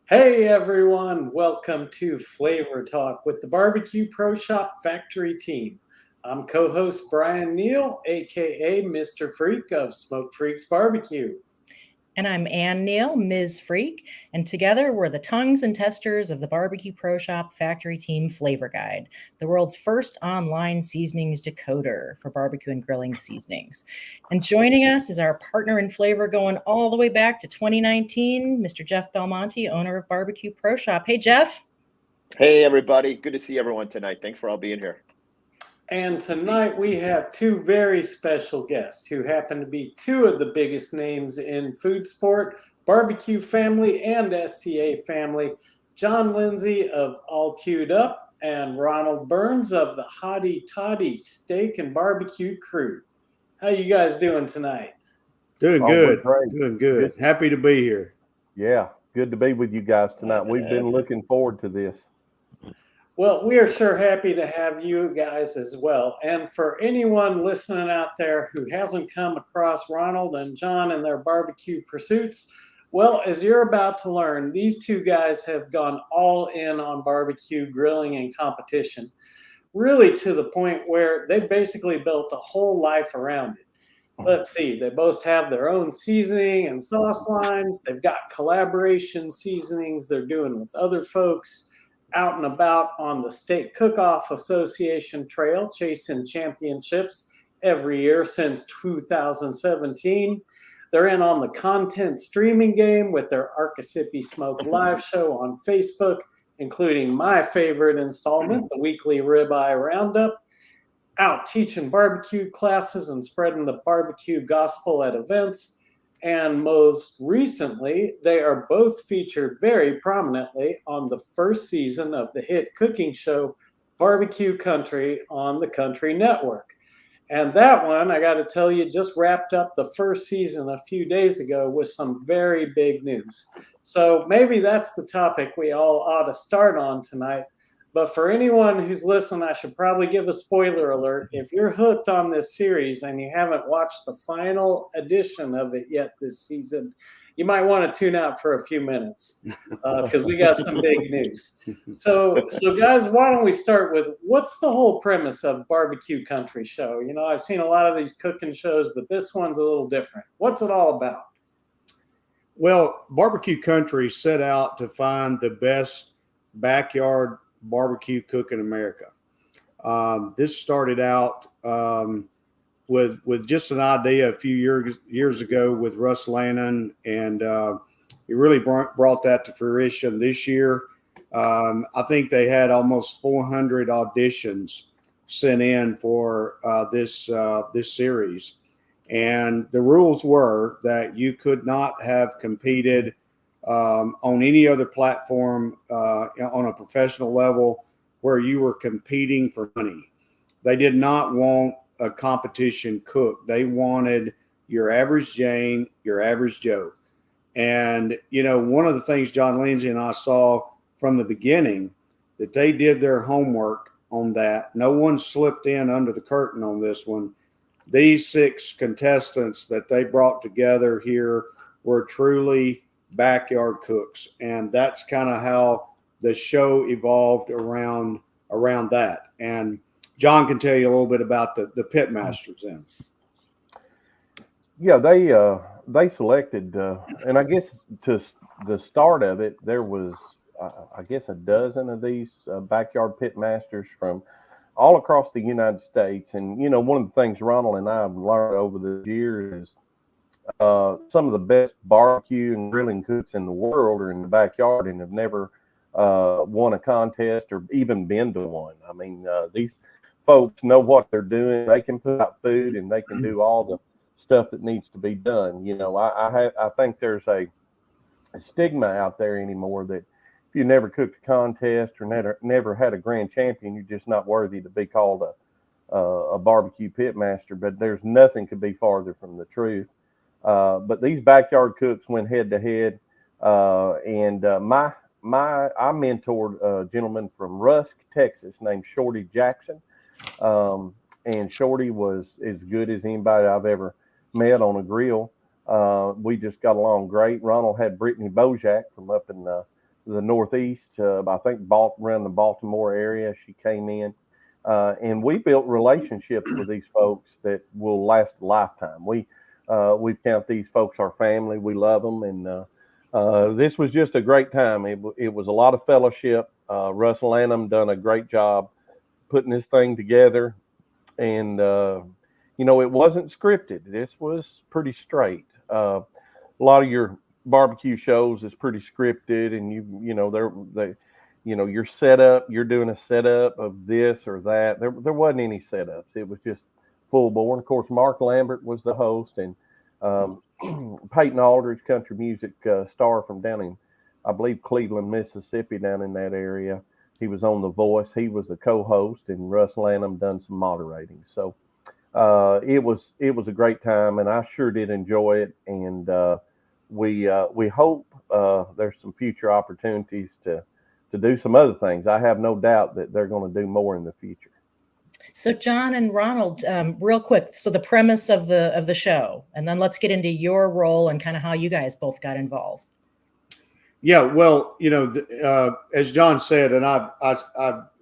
Hey everyone, welcome to Flavor Talk with the Barbecue Pro Shop Factory team. I'm co host Brian Neal, aka Mr. Freak of Smoke Freaks Barbecue. And I'm Ann Neal, Ms. Freak, and together we're the tongues and testers of the Barbecue Pro Shop Factory Team Flavor Guide, the world's first online seasonings decoder for barbecue and grilling seasonings. And joining us is our partner in flavor going all the way back to 2019, Mr. Jeff Belmonte, owner of Barbecue Pro Shop. Hey, Jeff. Hey, everybody. Good to see everyone tonight. Thanks for all being here. And tonight we have two very special guests who happen to be two of the biggest names in food sport, barbecue family, and SCA family. John Lindsey of All Queued Up and Ronald Burns of the Hotty Totty Steak and Barbecue Crew. How you guys doing tonight? Doing Oh, good. great. Doing good. Happy to be here. Yeah, good to be with you guys tonight. We've been looking forward to this. Well, we are sure happy to have you guys as well. And for anyone listening out there who hasn't come across Ronald and John and their barbecue pursuits, well, as you're about to learn, these two guys have gone all in on barbecue, grilling, and competition, really to the point where they've basically built a whole life around it. Let's see, they both have their own seasoning and sauce lines. They've got collaboration seasonings they're doing with other folks out and about on the State Cook-Off Association trail, chasing championships every year since 2017. They're in on the content streaming game with their Arkassissippi Smoke live show on Facebook, including my favorite installment, the weekly Ribeye Roundup, out teaching barbecue classes and spreading the barbecue gospel at events. And most recently, they are both featured very prominently on the first season of the hit cooking show Barbecue Country on the Country Network. And that one, I got to tell you, just wrapped up the first season a few days ago with some very big news. So maybe that's the topic we all ought to start on tonight. But for anyone who's listening, I should probably give a spoiler alert. If you're hooked on this series and you haven't watched the final edition of it yet this season, you might want to tune out for a few minutes because we got some big news. So guys, why don't we start with what's the whole premise of Barbecue Country Show? You know, I've seen a lot of these cooking shows, but this one's a little different. What's it all about? Well, Barbecue Country set out to find the best backyard barbecue cook in America. This started out with just an idea a few years ago with Russ Lannon, and he really brought that to fruition this year. I think they had almost 400 auditions sent in for this series, and the rules were that you could not have competed on any other platform on a professional level where you were competing for money. They did not want a competition cook. They wanted your average Jane, your average Joe. And, you know, one of the things John Lindsey and I saw from the beginning, that they did their homework on that. No one slipped in under the curtain on this one. These 6 contestants that they brought together here were truly backyard cooks, and that's kind of how the show evolved around that. And John can tell you a little bit about the Pitmasters then. Yeah, they selected, and I guess to the start of it, there was I guess a dozen of these backyard Pitmasters from all across the United States. And you know, one of the things Ronald and I have learned over the years is some of the best barbecue and grilling cooks in the world are in the backyard and have never won a contest or even been to one. I mean, these folks know what they're doing. They can put out food and they can do all the stuff that needs to be done. You know, I think there's a stigma out there anymore that if you never cooked a contest or never had a grand champion, you're just not worthy to be called a barbecue pitmaster. But there's nothing could be farther from the truth. But these backyard cooks went head to head, and I mentored a gentleman from Rusk, Texas, named Shorty Jackson, and Shorty was as good as anybody I've ever met on a grill. We just got along great. Ronald had Brittany Bojak from up in the Northeast. I think around the Baltimore area. She came in, and we built relationships with these folks that will last a lifetime. We count these folks our family. We love them, and this was just a great time. It was a lot of fellowship. Russ Lanham done a great job putting this thing together, and it wasn't scripted. This was pretty straight. A lot of your barbecue shows is pretty scripted, and you're set up. You're doing a setup of this or that. There wasn't any setups. It was just full bore. And of course, Mark Lambert was the host, and Peyton Aldridge, country music star from down in, I believe, Cleveland, Mississippi, down in that area. He was on The Voice. He was the co-host, and Russ Lanham done some moderating. So it was a great time, and I sure did enjoy it. And we hope there's some future opportunities to do some other things. I have no doubt that they're going to do more in the future. So John and Ronald, real quick. So the premise of the show, and then let's get into your role and kind of how you guys both got involved. Yeah, well, as John said, and I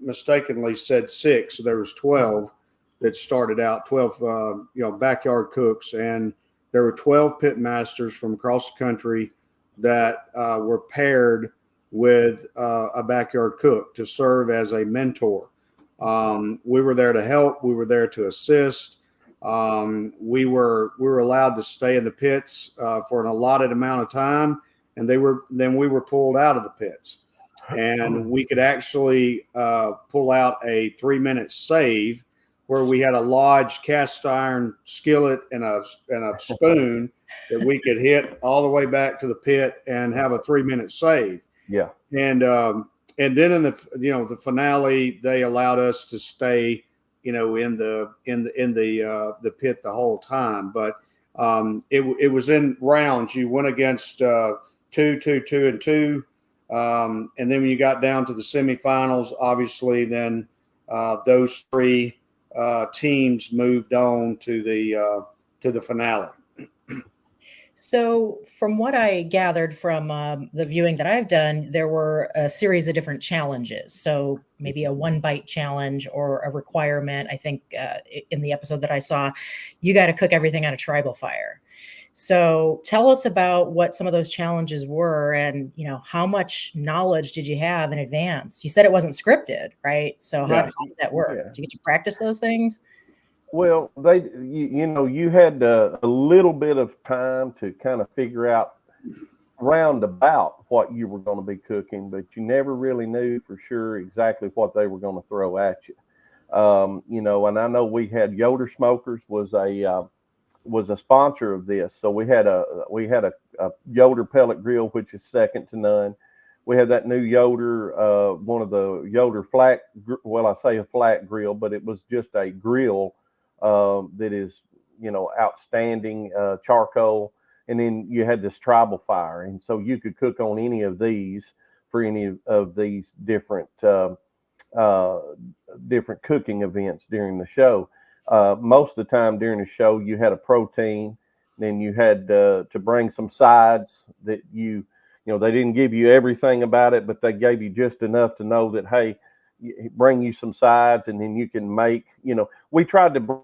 mistakenly said 6, so there was 12 that started out, 12 backyard cooks, and there were 12 pitmasters from across the country that were paired with a backyard cook to serve as a mentor. We were there to help. We were there to assist. We were allowed to stay in the pits for an allotted amount of time, and then we were pulled out of the pits, and we could actually pull out a 3-minute save where we had a lodged cast iron skillet and a spoon that we could hit all the way back to the pit and have a 3-minute save. Yeah, and then in the finale, they allowed us to stay, in the pit the whole time. But it was in rounds. You went against 2, 2, 2, and 2, and then when you got down to the semifinals, obviously, then those 3 teams moved on to the finale. So from what I gathered from the viewing that I've done, there were a series of different challenges. So maybe a 1-bite challenge or a requirement. I think in the episode that I saw, you got to cook everything on a tribal fire. So tell us about what some of those challenges were, and how much knowledge did you have in advance? You said it wasn't scripted, right? So how did that work? Yeah. Did you get to practice those things? Well, you had a little bit of time to kind of figure out roundabout what you were going to be cooking, but you never really knew for sure exactly what they were going to throw at you. And I know we had Yoder Smokers was a sponsor of this, so we had a Yoder pellet grill, which is second to none. We had that new Yoder, one of the Yoder flat. Well, I say a flat grill, but it was just a grill that is, outstanding, charcoal. And then you had this tribal fire. And so you could cook on any of these for any of these different cooking events during the show. Most of the time during the show, you had a protein, then you had to bring some sides that they didn't give you everything about it, but they gave you just enough to know that, hey, bring you some sides, and then you can make, we tried to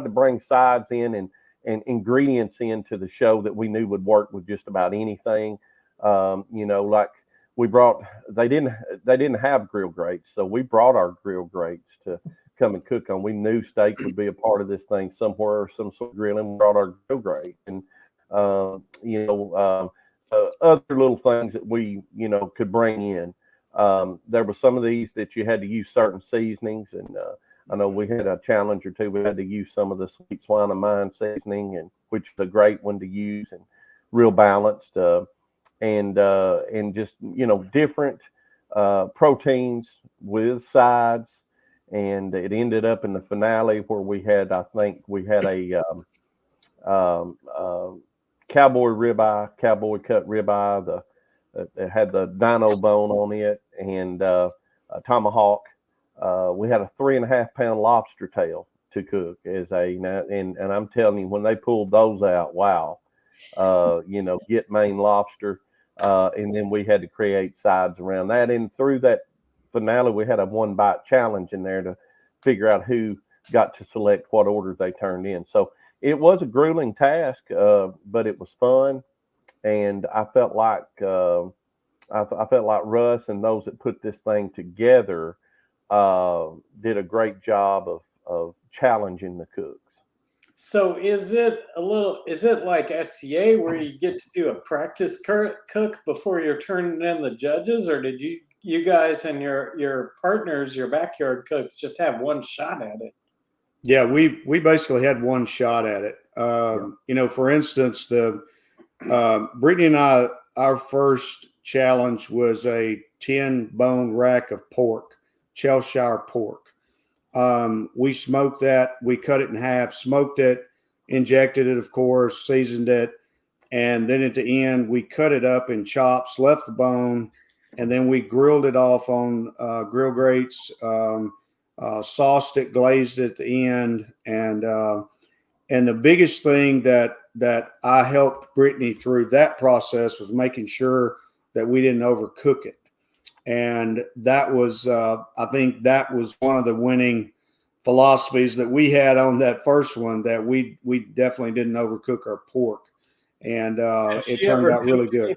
bring sides in and ingredients into the show that we knew would work with just about anything. Like we brought, they didn't have grill grates, so we brought our grill grates to come and cook on. We knew steak would be a part of this thing somewhere, or some sort of grilling. We brought our grill grate, and other little things that we could bring in. There were some of these that you had to use certain seasonings, and I know we had a challenge or two. We had to use some of the sweet swine of mine seasoning, and which is a great one to use and real balanced, and just different proteins with sides. And it ended up in the finale where we had a cowboy cut ribeye, that had the dino bone on it, and a tomahawk. We had a 3.5-pound lobster tail to cook and I'm telling you, when they pulled those out, wow, get Maine lobster. And then we had to create sides around that. And through that finale, we had a 1-bite challenge in there to figure out who got to select what order they turned in. So it was a grueling task, but it was fun. And I felt like Russ and those that put this thing together did a great job of challenging the cooks. So is it like SCA where you get to do a practice cook before you're turning in the judges, or did you guys and your partners, your backyard cooks, just have one shot at it? Yeah, we basically had one shot at it. For instance, Brittany and I, our first challenge was a 10-bone rack of pork, Cheshire pork. We smoked that. We cut it in half, smoked it, injected it, of course, seasoned it. And then at the end, we cut it up in chops, left the bone, and then we grilled it off on grill grates, sauced it, glazed it at the end. And the biggest thing that I helped Brittany through that process was making sure that we didn't overcook it. And that was, I think that was one of the winning philosophies that we had on that first one, that we definitely didn't overcook our pork. And it turned out really good.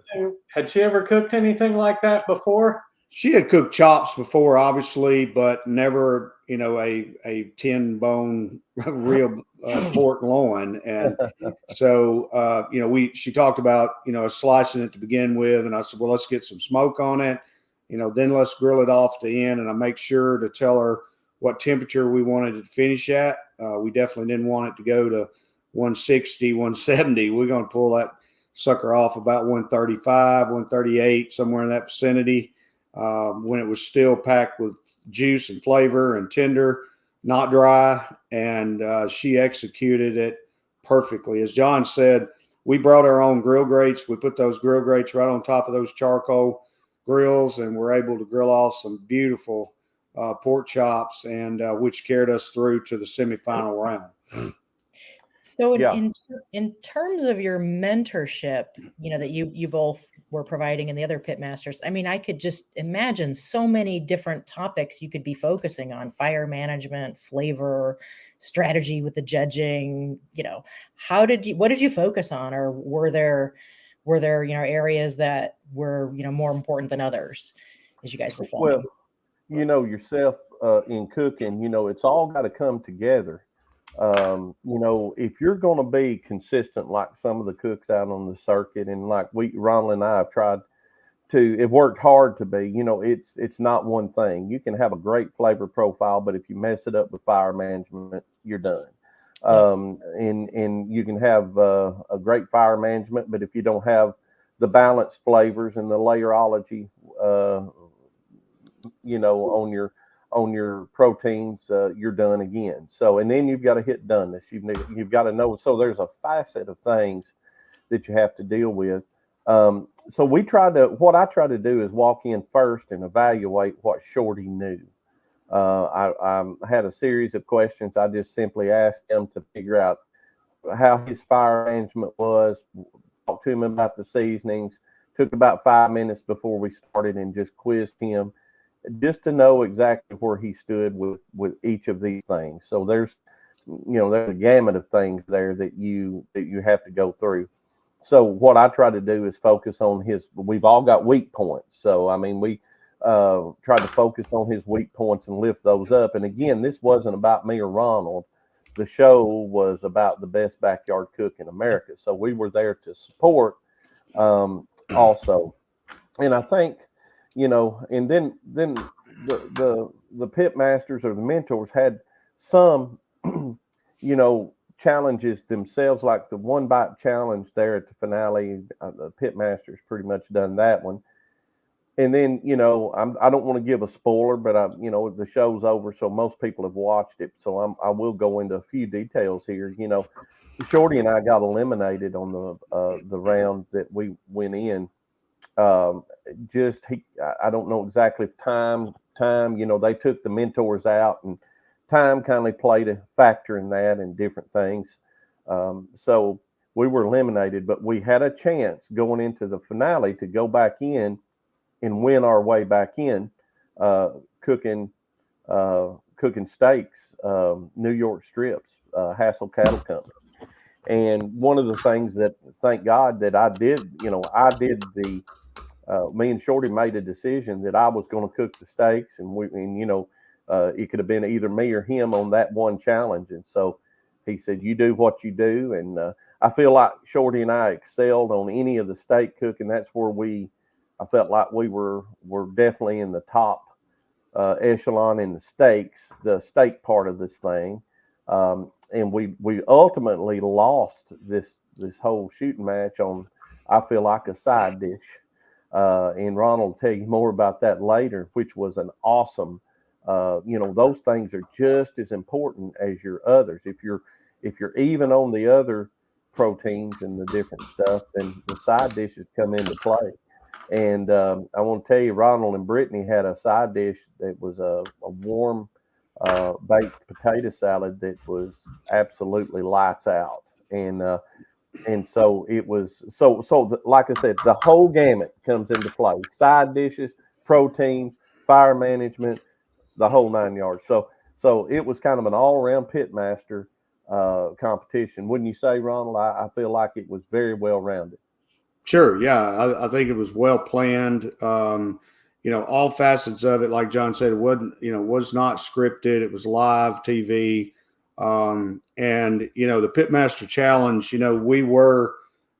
Had she ever cooked anything like that before? She had cooked chops before, obviously, but never, a 10-bone real pork loin. And so, she talked about, slicing it to begin with. And I said, well, let's get some smoke on it. Then let's grill it off the end. And I make sure to tell her what temperature we wanted it to finish at. We definitely didn't want it to go to 160, 170. We're going to pull that sucker off about 135, 138, somewhere in that vicinity. When it was still packed with juice and flavor and tender, not dry. And she executed it perfectly. As John said, we brought our own grill grates. We put those grill grates right on top of those charcoal grills, and we're able to grill off some beautiful pork chops, and which carried us through to the semifinal round. So in terms of your mentorship, that you both were providing and the other pitmasters, I mean, I could just imagine so many different topics you could be focusing on: fire management, flavor, strategy with the judging. What did you focus on, or were there areas that were more important than others as you guys were filming? Well, yourself in cooking, it's all got to come together. If you're going to be consistent, like some of the cooks out on the circuit, and like Ronald and I have tried to, it worked hard to be, it's not one thing. You can have a great flavor profile, but if you mess it up with fire management, you're done. And you can have a great fire management, but if you don't have the balanced flavors and the layerology, on your proteins, you're done again. So, and then you've got to hit doneness. You've got to know. So there's a facet of things that you have to deal with. So what I try to do is walk in first and evaluate what Shorty knew. I had a series of questions. I just simply asked him to figure out how his fire management was, talk to him about the seasonings. Took about 5 minutes before we started and just quizzed him, just to know exactly where he stood with each of these things. So there's a gamut of things there that you have to go through. So what I try to do is focus on we've all got weak points. So, I mean, we try to focus on his weak points and lift those up. And again, this wasn't about me or Ronald. The show was about the best backyard cook in America. So we were there to support also. And I think, and then the pitmasters or the mentors had some, challenges themselves, like the 1-bite challenge there at the finale. The pitmasters pretty much done that one. And then, I don't want to give a spoiler, but the show's over, so most people have watched it. So I will go into a few details here. Shorty and I got eliminated on the round that we went in. I don't know exactly if time, they took the mentors out, and time kind of played a factor in that and different things. So we were eliminated, but we had a chance going into the finale to go back in and win our way back in, cooking steaks, New York strips, Hassel Cattle Company. And one of the things that, thank God, that I did, me and Shorty made a decision that I was going to cook the steaks, and it could have been either me or him on that one challenge. And so he said, "You do what you do." And I feel like Shorty and I excelled on any of the steak cooking. That's where I felt like we were definitely in the top echelon in the steak part of this thing. And we ultimately lost this whole shooting match on, I feel like, a side dish. And Ronald will tell you more about that later, which was an awesome, those things are just as important as your others. If you're even on the other proteins and the different stuff, then the side dishes come into play. And I want to tell you, Ronald and Brittany had a side dish that was a warm baked potato salad that was absolutely lights out. And so it was like I said, the whole gamut comes into play: side dishes, proteins, fire management, the whole 9 yards. So it was kind of an all-around pitmaster competition, wouldn't you say, Ronald? I feel like it was very well rounded. Sure. Yeah. I think it was well planned. All facets of it, like John said, it was not scripted. It was live TV. And the Pitmaster Challenge, we were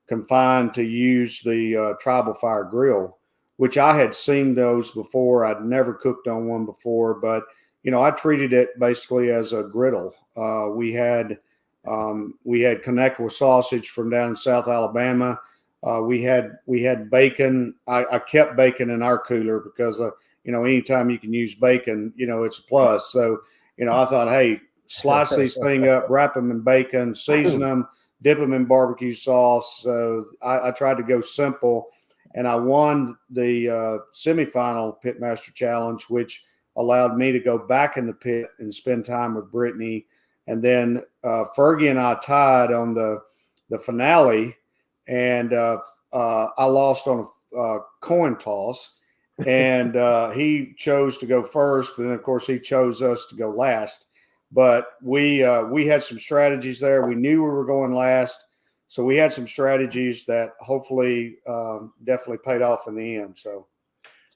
confined to use the tribal fire grill, which I had seen those before. I'd never cooked on one before, but I treated it basically as a griddle. We had Kanekawa sausage from down in South Alabama. We had bacon. I kept bacon in our cooler because anytime you can use bacon, it's a plus. So I thought, hey, slice these things up, wrap them in bacon, season them, dip them in barbecue sauce. So I tried to go simple, and I won the semifinal Pitmaster Challenge, which allowed me to go back in the pit and spend time with Brittany. And then Fergie and I tied on the finale, and I lost on a coin toss, and he chose to go first, and of course he chose us to go last. But we had some strategies there. We knew we were going last, so we had some strategies that hopefully definitely paid off in the end.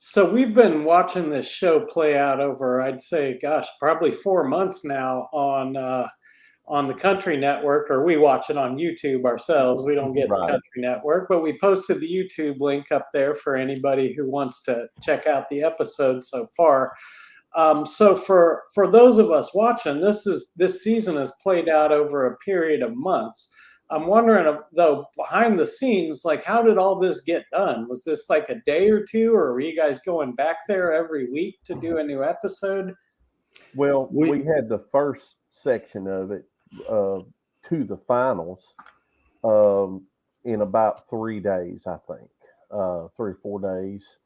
So we've been watching this show play out over, I'd say, probably 4 months now on the Country Network, or we watch it on YouTube ourselves. We don't get the Country Network, but we posted the YouTube link up there for anybody who wants to check out the episode so far. So for those of us watching, this season has played out over a period of months. I'm wondering, though, behind the scenes, like, how did all this get done? Was this like a day or two, or were you guys going back there every week to do a new episode? Well, we had the first section of it to the finals in about 3 days, I think, 3 or 4 days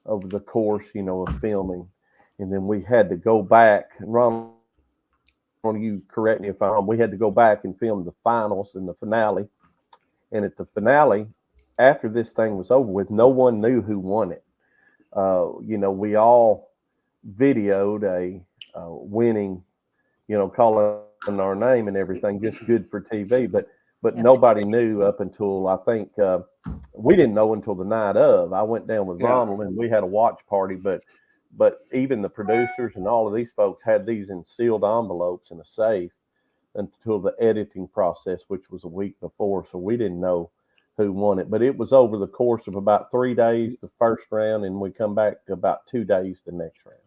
over the course, of filming. And then we had to go back, and Ronald, you correct me if I'm wrong, we had to go back and film the finals and the finale. And at the finale, after this thing was over with, no one knew who won it. We all videoed a winning, calling our name and everything, just good for TV. But nobody knew up until, I think, we didn't know until the night of. I went down with Ronald, and we had a watch party, but even the producers and all of these folks had these in sealed envelopes in a safe until the editing process, which was a week before. So we didn't know who won it, but it was over the course of about 3 days, the first round, and we come back about 2 days the next round.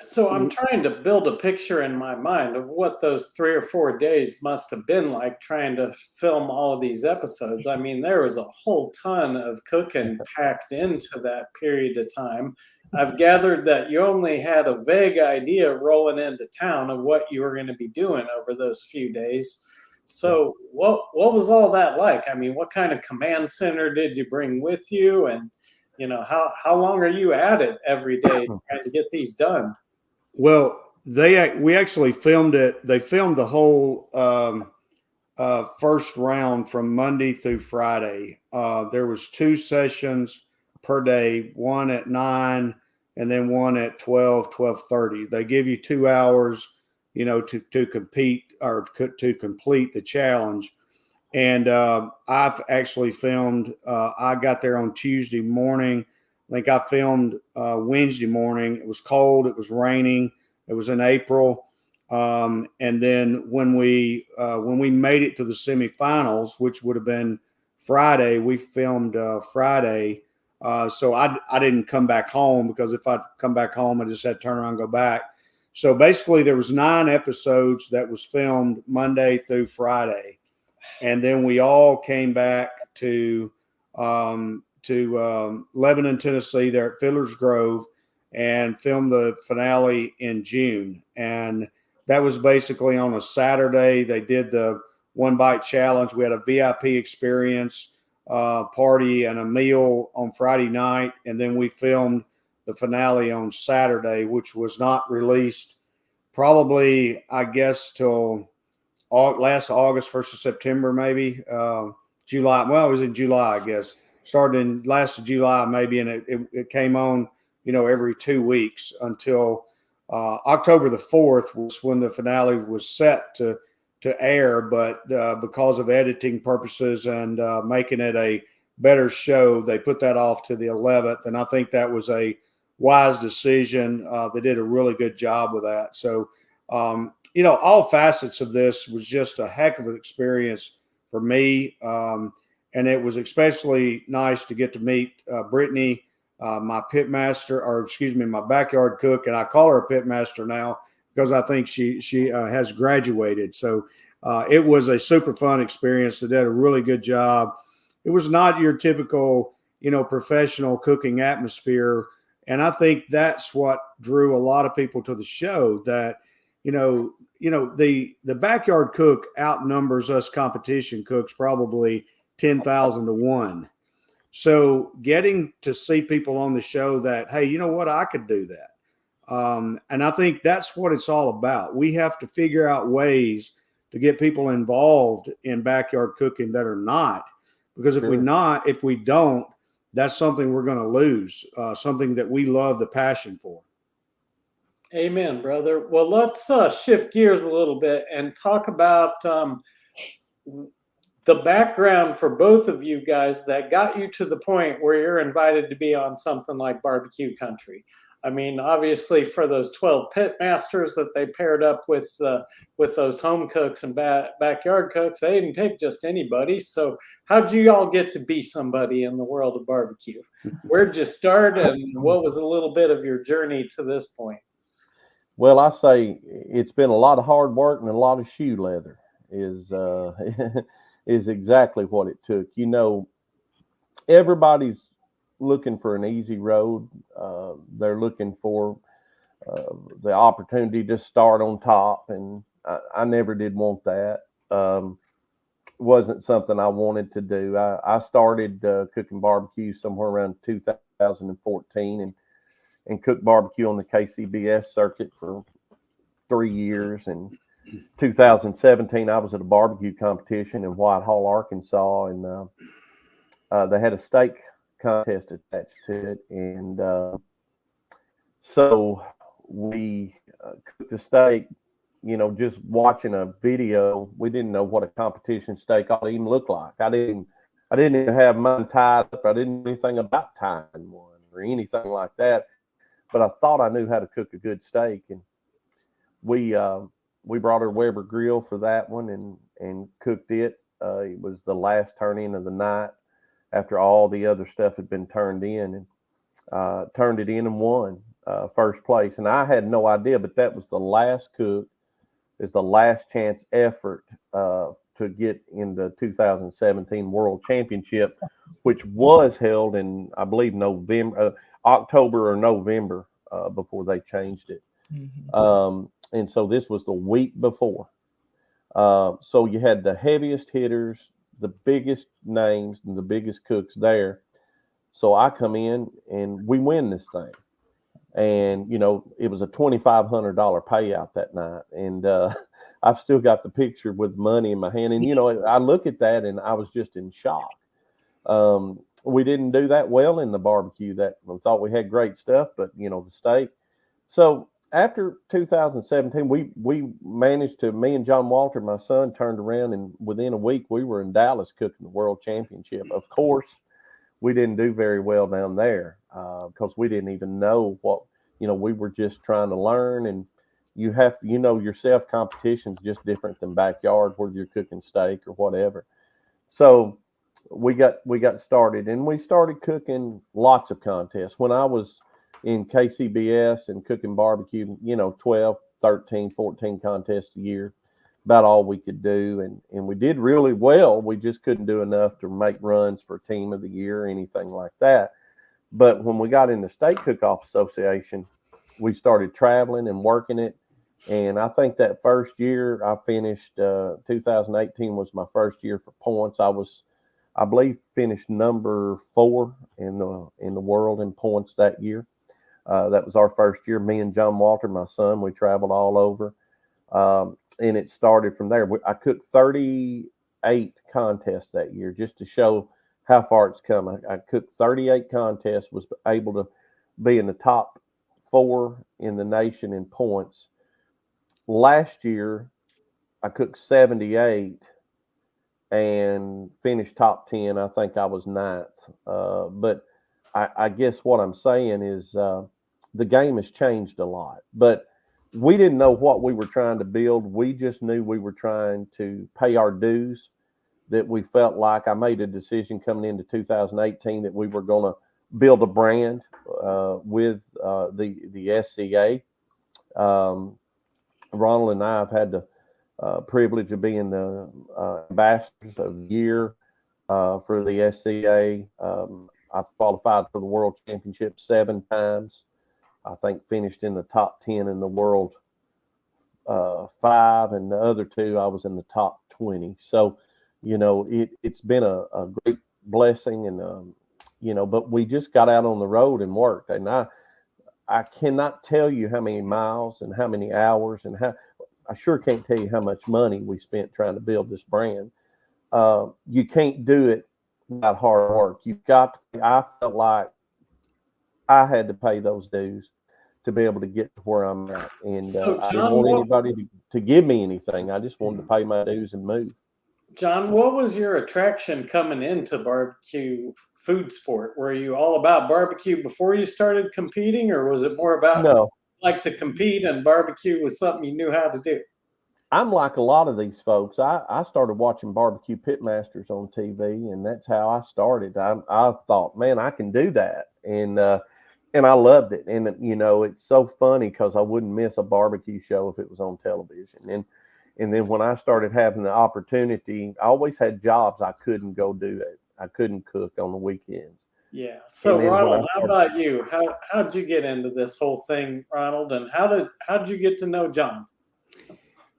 So I'm trying to build a picture in my mind of what those 3 or 4 days must have been like trying to film all of these episodes. I mean, there was a whole ton of cooking packed into that period of time. I've gathered that you only had a vague idea rolling into town of what you were going to be doing over those few days. So what was all that like? I mean, what kind of command center did you bring with you? And, how long are you at it every day trying to get these done? Well, we actually filmed it. They filmed the whole first round from Monday through Friday. There was 2 sessions per day, one at 9 and then one at 12:30. They give you 2 hours, to compete or to complete the challenge. And I've actually filmed. I got there on Tuesday morning. I think I filmed Wednesday morning. It was cold. It was raining. It was in April. And then when we made it to the semifinals, which would have been Friday, we filmed Friday. So I didn't come back home, because if I'd come back home, I just had to turn around and go back. So basically there was 9 episodes that was filmed Monday through Friday. And then we all came back to Lebanon, Tennessee, there at Fiddler's Grove, and filmed the finale in June. And that was basically on a Saturday. They did the 1 bite challenge. We had a VIP experience party and a meal on Friday night. And then we filmed the finale on Saturday, which was not released probably, I guess, till last August, 1st of September, maybe July. Well, it was in July, I guess. Started in last of July, maybe, and it came on, every 2 weeks until October the 4th was when the finale was set to air. But because of editing purposes and making it a better show, they put that off to the 11th, and I think that was a wise decision. They did a really good job with that. So. All facets of this was just a heck of an experience for me. And it was especially nice to get to meet Brittany, my pitmaster, or excuse me, my backyard cook. And I call her a pitmaster now because I think she has graduated. So it was a super fun experience. They did a really good job. It was not your typical, professional cooking atmosphere. And I think that's what drew a lot of people to the show, that the backyard cook outnumbers us competition cooks probably 10,000 to 1. So getting to see people on the show that, hey, you know what, I could do that. And I think that's what it's all about. We have to figure out ways to get people involved in backyard cooking that are not, because if we don't, that's something we're going to lose, something that we love the passion for. Amen, brother. Well, let's shift gears a little bit and talk about the background for both of you guys that got you to the point where you're invited to be on something like Barbecue Country. I mean, obviously, for those 12 pitmasters that they paired up with those home cooks and backyard cooks, they didn't pick just anybody. So how'd you all get to be somebody in the world of barbecue? Where'd you start, and what was a little bit of your journey to this point? Well, I say it's been a lot of hard work and a lot of shoe leather is exactly what it took. Everybody's looking for an easy road. They're looking for the opportunity to start on top, and I never did want that. Wasn't something I wanted to do. I started cooking barbecue somewhere around 2014, and cooked barbecue on the KCBS circuit for 3 years. And 2017, I was at a barbecue competition in Whitehall, Arkansas, and they had a steak contest attached to it. And so we cooked the steak, just watching a video. We didn't know what a competition steak ought to even look like. I didn't even have mine tied up. I didn't know anything about tying one or anything like that. But I thought I knew how to cook a good steak, and we brought our Weber grill for that one and cooked it. It was the last turn in of the night after all the other stuff had been turned in, and turned it in and won first place. And I had no idea, but that was the last cook, is the last chance effort to get in the 2017 World Championship, which was held in, I believe, October or November before they changed it. Mm-hmm. And so this was the week before. So you had the heaviest hitters, the biggest names, and the biggest cooks there. So I come in and we win this thing. And, it was a $2,500 payout that night. And I've still got the picture with money in my hand. And, I look at that and I was just in shock. We didn't do that well in the barbecue. That we thought we had great stuff, but the steak. So after 2017, we managed to, me and John Walter, my son, turned around, and within a week we were in Dallas cooking the world championship. Of course, we didn't do very well down there because we didn't even know what, we were just trying to learn. And you have to, yourself, competition is just different than backyard where you're cooking steak or whatever. So we got started, and we started cooking lots of contests. When I was in KCBS and cooking barbecue, 12, 13, 14 contests a year, about all we could do. And we did really well. We just couldn't do enough to make runs for team of the year or anything like that. But when we got in the State Cook-Off Association, we started traveling and working it. And I think that first year I finished, 2018 was my first year for points. I believe finished number 4 in the world in points that year. That was our first year. Me and John Walter, my son, we traveled all over. And it started from there. I cooked 38 contests that year just to show how far it's come. I cooked 38 contests, was able to be in the top 4 in the nation in points. Last year, I cooked 78 and finished top 10. I think I was 9th. But I guess what I'm saying is the game has changed a lot. But we didn't know what we were trying to build. We just knew we were trying to pay our dues, that we felt like I made a decision coming into 2018 that we were going to build a brand with the SCA. Ronald and I have had the privilege of being the ambassadors of the year for the SCA. I've qualified for the World Championship 7 times. I think finished in the top 10 in the world 5, and the other 2 I was in the top 20. So, it's been a great blessing, and but we just got out on the road and worked, and I cannot tell you how many miles and how many hours and I sure can't tell you how much money we spent trying to build this brand. You can't do it without hard work. I felt like I had to pay those dues to be able to get to where I'm at. And So, I John, didn't want anybody to give me anything. I just wanted to pay my dues and move. John, what was your attraction coming into barbecue food sport? Were you all about barbecue before you started competing, or was it more about No, like to compete and barbecue was something you knew how to do? I'm like a lot of these folks. I started watching barbecue pitmasters on TV, and that's how I started. I thought, man, I can do that. And I loved it. And, it's so funny because I wouldn't miss a barbecue show if it was on television. And then when I started having the opportunity, I always had jobs I couldn't go do it. I couldn't cook on the weekends. Yeah. So, And then Ronald, how about you? How did you get into this whole thing, Ronald? And how did you get to know John?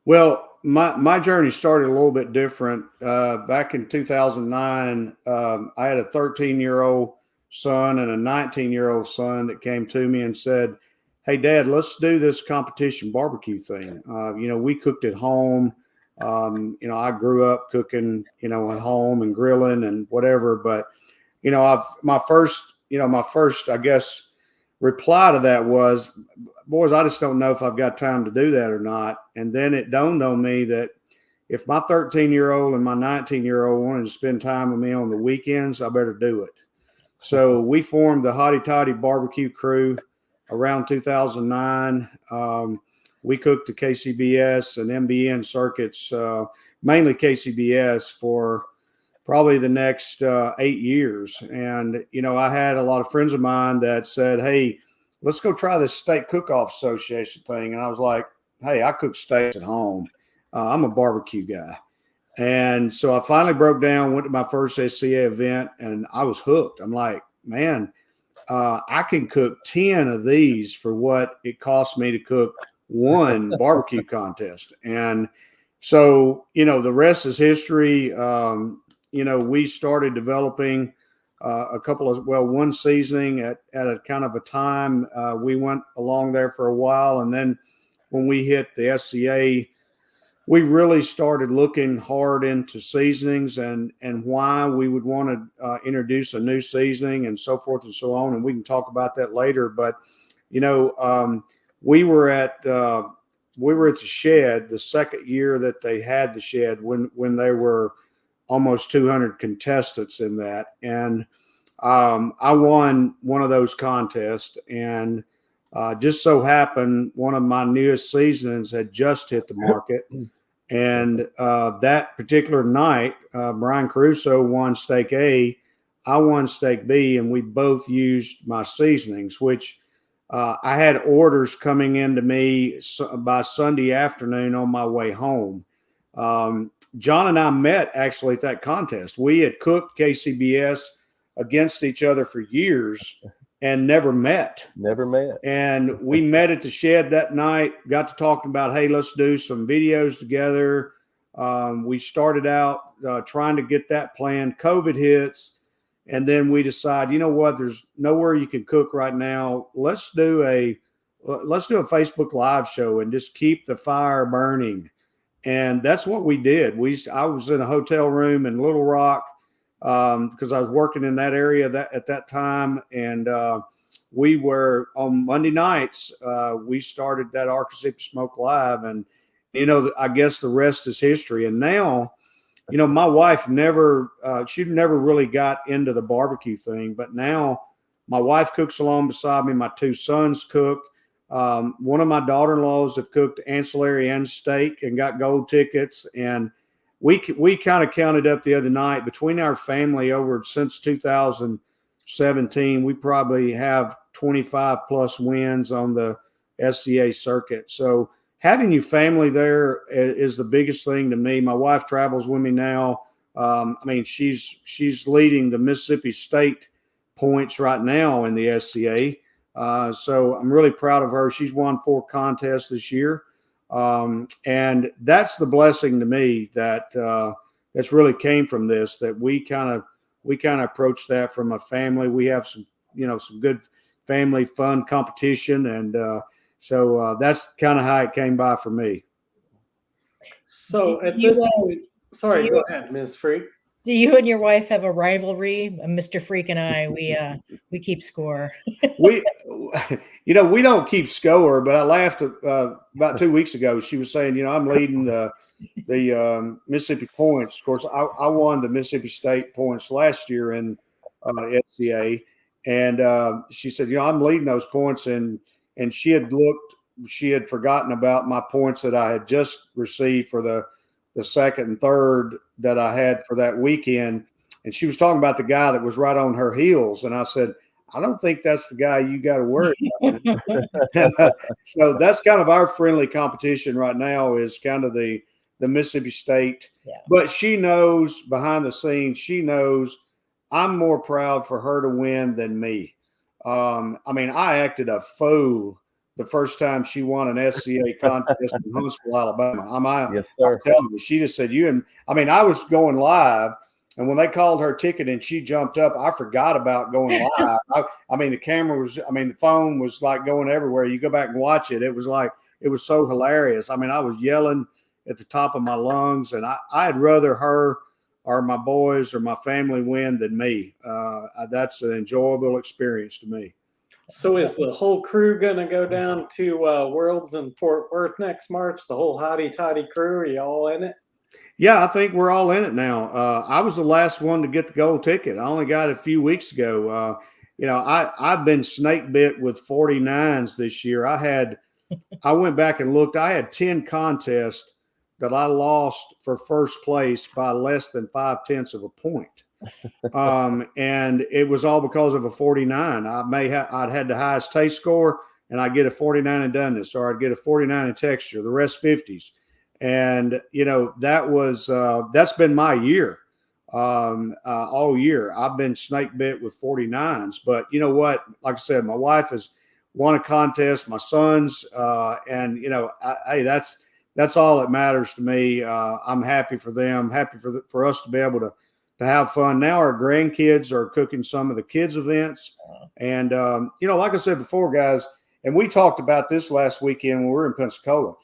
Well, my journey started a little bit different. Back in 2009, I had a 13-year-old son and a 19-year-old son that came to me and said, "Hey, Dad, let's do this competition barbecue thing." We cooked at home. I grew up cooking, at home and grilling and whatever. But, my first, I guess, reply to that was, boys, I just don't know if I've got time to do that or not. And then it dawned on me that if my 13-year-old and my 19-year-old wanted to spend time with me on the weekends, I better do it. So we formed the Hotty Totty BBQ crew around 2009. We cooked the KCBS and MBN circuits, mainly KCBS, for probably the next 8 years. And, I had a lot of friends of mine that said, "Hey, let's go try this State Cook-Off Association thing." And I was like, "Hey, I cook steaks at home. I'm a barbecue guy." And so I finally broke down, went to my first SCA event, and I was hooked. I'm like, man, I can cook 10 of these for what it cost me to cook one barbecue contest. And so, the rest is history. We started developing one seasoning at a kind of a time. We went along there for a while. And then when we hit the SCA we really started looking hard into seasonings and why we would want to introduce a new seasoning and so forth and so on. And we can talk about that later. But, we were at the shed the second year that they had the shed when there were almost 200 contestants in that. And I won one of those contests, and just so happened one of my newest seasonings had just hit the market. And that particular night, Brian Caruso won steak A, I won steak B, and we both used my seasonings, which I had orders coming into me by Sunday afternoon on my way home. John and I met actually at that contest. We had cooked KCBS against each other for years and never met. And we met at the shed that night, got to talking about, hey, let's do some videos together. We started out trying to get that planned. COVID hits. And then we decide, you know what, there's nowhere you can cook right now. Let's do a Facebook Live show and just keep the fire burning. And that's what we did. I was in a hotel room in Little Rock because I was working in that area at that time. And we were on Monday nights. We started that Arkassissippi Smoke Live, and I guess the rest is history. And now, my wife she never really got into the barbecue thing, but now my wife cooks along beside me. My two sons cook. One of my daughter-in-laws have cooked ancillary and steak and got gold tickets. And we kind of counted up the other night between our family over since 2017, we probably have 25 plus wins on the SCA circuit. So having your family there is the biggest thing to me. My wife travels with me now. She's leading the Mississippi State points right now in the SCA. So I'm really proud of her. She's won 4 contests this year. And that's the blessing to me that's really came from this, that we kind of approach that from a family. We have some good family fun competition. And, so that's kind of how it came by for me. So at this point, sorry, go ahead, Ms. Freak. Do you and your wife have a rivalry? Mr. Freak and I, we keep score. we don't keep score, but I laughed about 2 weeks ago. She was saying, I'm leading the Mississippi points. Of course, I won the Mississippi State points last year in SCA, and she said, I'm leading those points, and she had forgotten about my points that I had just received for the second and third that I had for that weekend. And she was talking about the guy that was right on her heels. And I said, I don't think that's the guy you got to worry about. So that's kind of our friendly competition right now, is kind of the Mississippi State. Yeah. But she knows behind the scenes, she knows I'm more proud for her to win than me. I acted a fool the first time she won an SCA contest in Huntsville, Alabama. Yes, sir. I'm telling you, she just said, I was going live, and when they called her ticket and she jumped up, I forgot about going live. The phone was like going everywhere. You go back and watch it. It was so hilarious. I was yelling at the top of my lungs, and I'd rather her or my boys or my family win than me. That's an enjoyable experience to me. So is the whole crew going to go down to Worlds in Fort Worth next March? The whole Hotty Totty crew? Are you all in it? Yeah, I think we're all in it now. I was the last one to get the gold ticket. I only got it a few weeks ago. I've been snake bit with 49s this year. I went back and looked. I had 10 contests that I lost for first place by less than 0.5 of a point. And it was all because of a 49. I'd had the highest taste score, and I'd get a 49 in doneness, or I'd get a 49 in texture, the rest 50s. And, that's been my year. All year I've been snake bit with 49s, but you know what, like I said, my wife has won a contest, my sons, and hey, that's all that matters to me. I'm happy for them, happy for us to be able to have fun. Now our grandkids are cooking some of the kids events. And, like I said before, guys, and we talked about this last weekend when we were in Pensacola,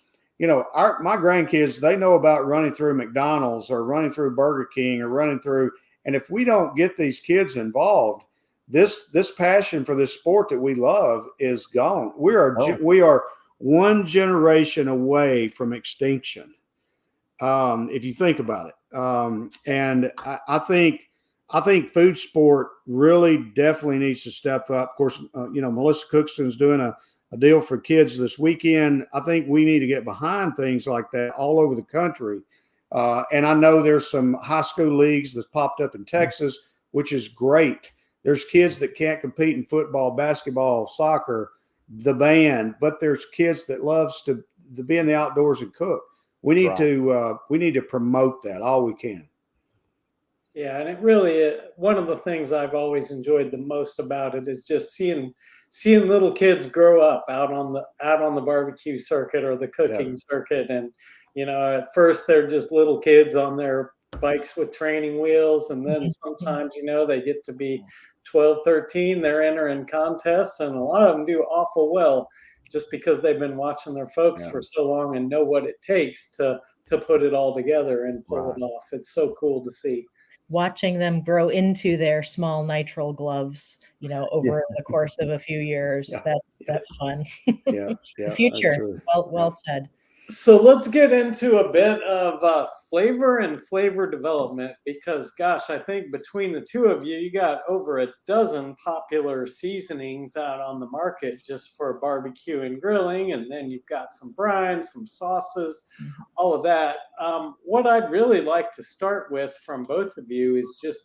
my grandkids, they know about running through McDonald's or running through Burger King or running through. And if we don't get these kids involved, this passion for this sport that we love is gone. We are one generation away from extinction. If you think about it. And I think food sport really definitely needs to step up. Of course, Melissa Cookston's doing a deal for kids this weekend. I think we need to get behind things like that all over the country. And I know there's some high school leagues that's popped up in Texas, which is great. There's kids that can't compete in football, basketball, soccer, the band, but there's kids that loves to be in the outdoors and cook. We need to promote that all we can. Yeah, and it really one of the things I've always enjoyed the most about it is just seeing little kids grow up out on the barbecue circuit or the cooking circuit. And at first they're just little kids on their bikes with training wheels, and then sometimes they get to be 12, 13, they're entering contests, and a lot of them do awful well just because they've been watching their folks for so long and know what it takes to put it all together and pull it off. It's so cool to see. Watching them grow into their small nitrile gloves, over the course of a few years. That's fun. The future. Well said. So let's get into a bit of flavor and flavor development, because gosh, I think between the two of you, you got over a dozen popular seasonings out on the market just for barbecue and grilling. And then you've got some brines, some sauces, all of that. What I'd really like to start with from both of you is just,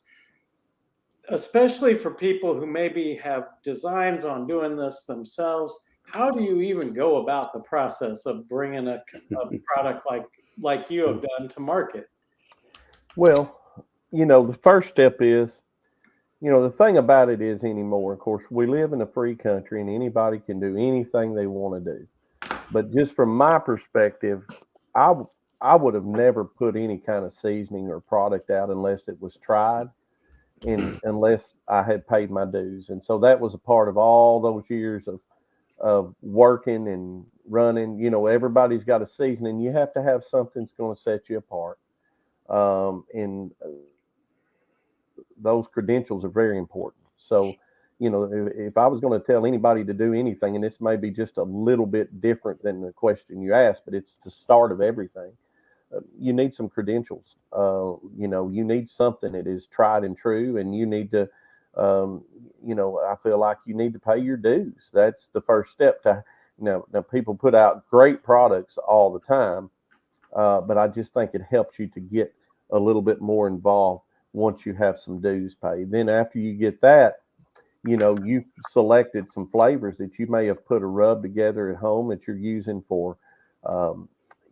especially for people who maybe have designs on doing this themselves, how do you even go about the process of bringing a product like you have done to market? Well, the first step is, the thing about it is anymore, of course, we live in a free country and anybody can do anything they want to do. But just from my perspective, I would have never put any kind of seasoning or product out unless it was tried and unless I had paid my dues. And so that was a part of all those years of working and running. Everybody's got a seasoning. You have to have something that's going to set you apart. And those credentials are very important. So, if I was going to tell anybody to do anything, and this may be just a little bit different than the question you asked, but it's the start of everything. You need some credentials. You need something that is tried and true, and you need to, I feel like you need to pay your dues. That's the first step. Now people put out great products all the time, but I just think it helps you to get a little bit more involved once you have some dues paid. Then after you get that, you've selected some flavors that you may have put a rub together at home that you're using for,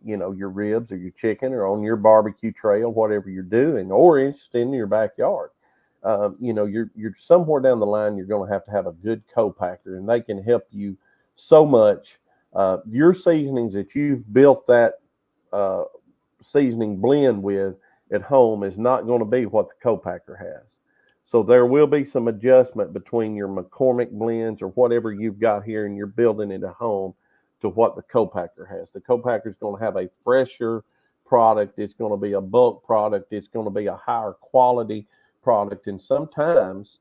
your ribs or your chicken or on your barbecue trail, whatever you're doing, or it's in your backyard. You're somewhere down the line, you're going to have a good co-packer, and they can help you so much. Your seasonings that you've built that seasoning blend with at home is not going to be what the co-packer has. So there will be some adjustment between your McCormick blends or whatever you've got here and you're building it at home to what the co-packer has. The co-packer is going to have a fresher product. It's going to be a bulk product. It's going to be a higher quality product. And sometimes,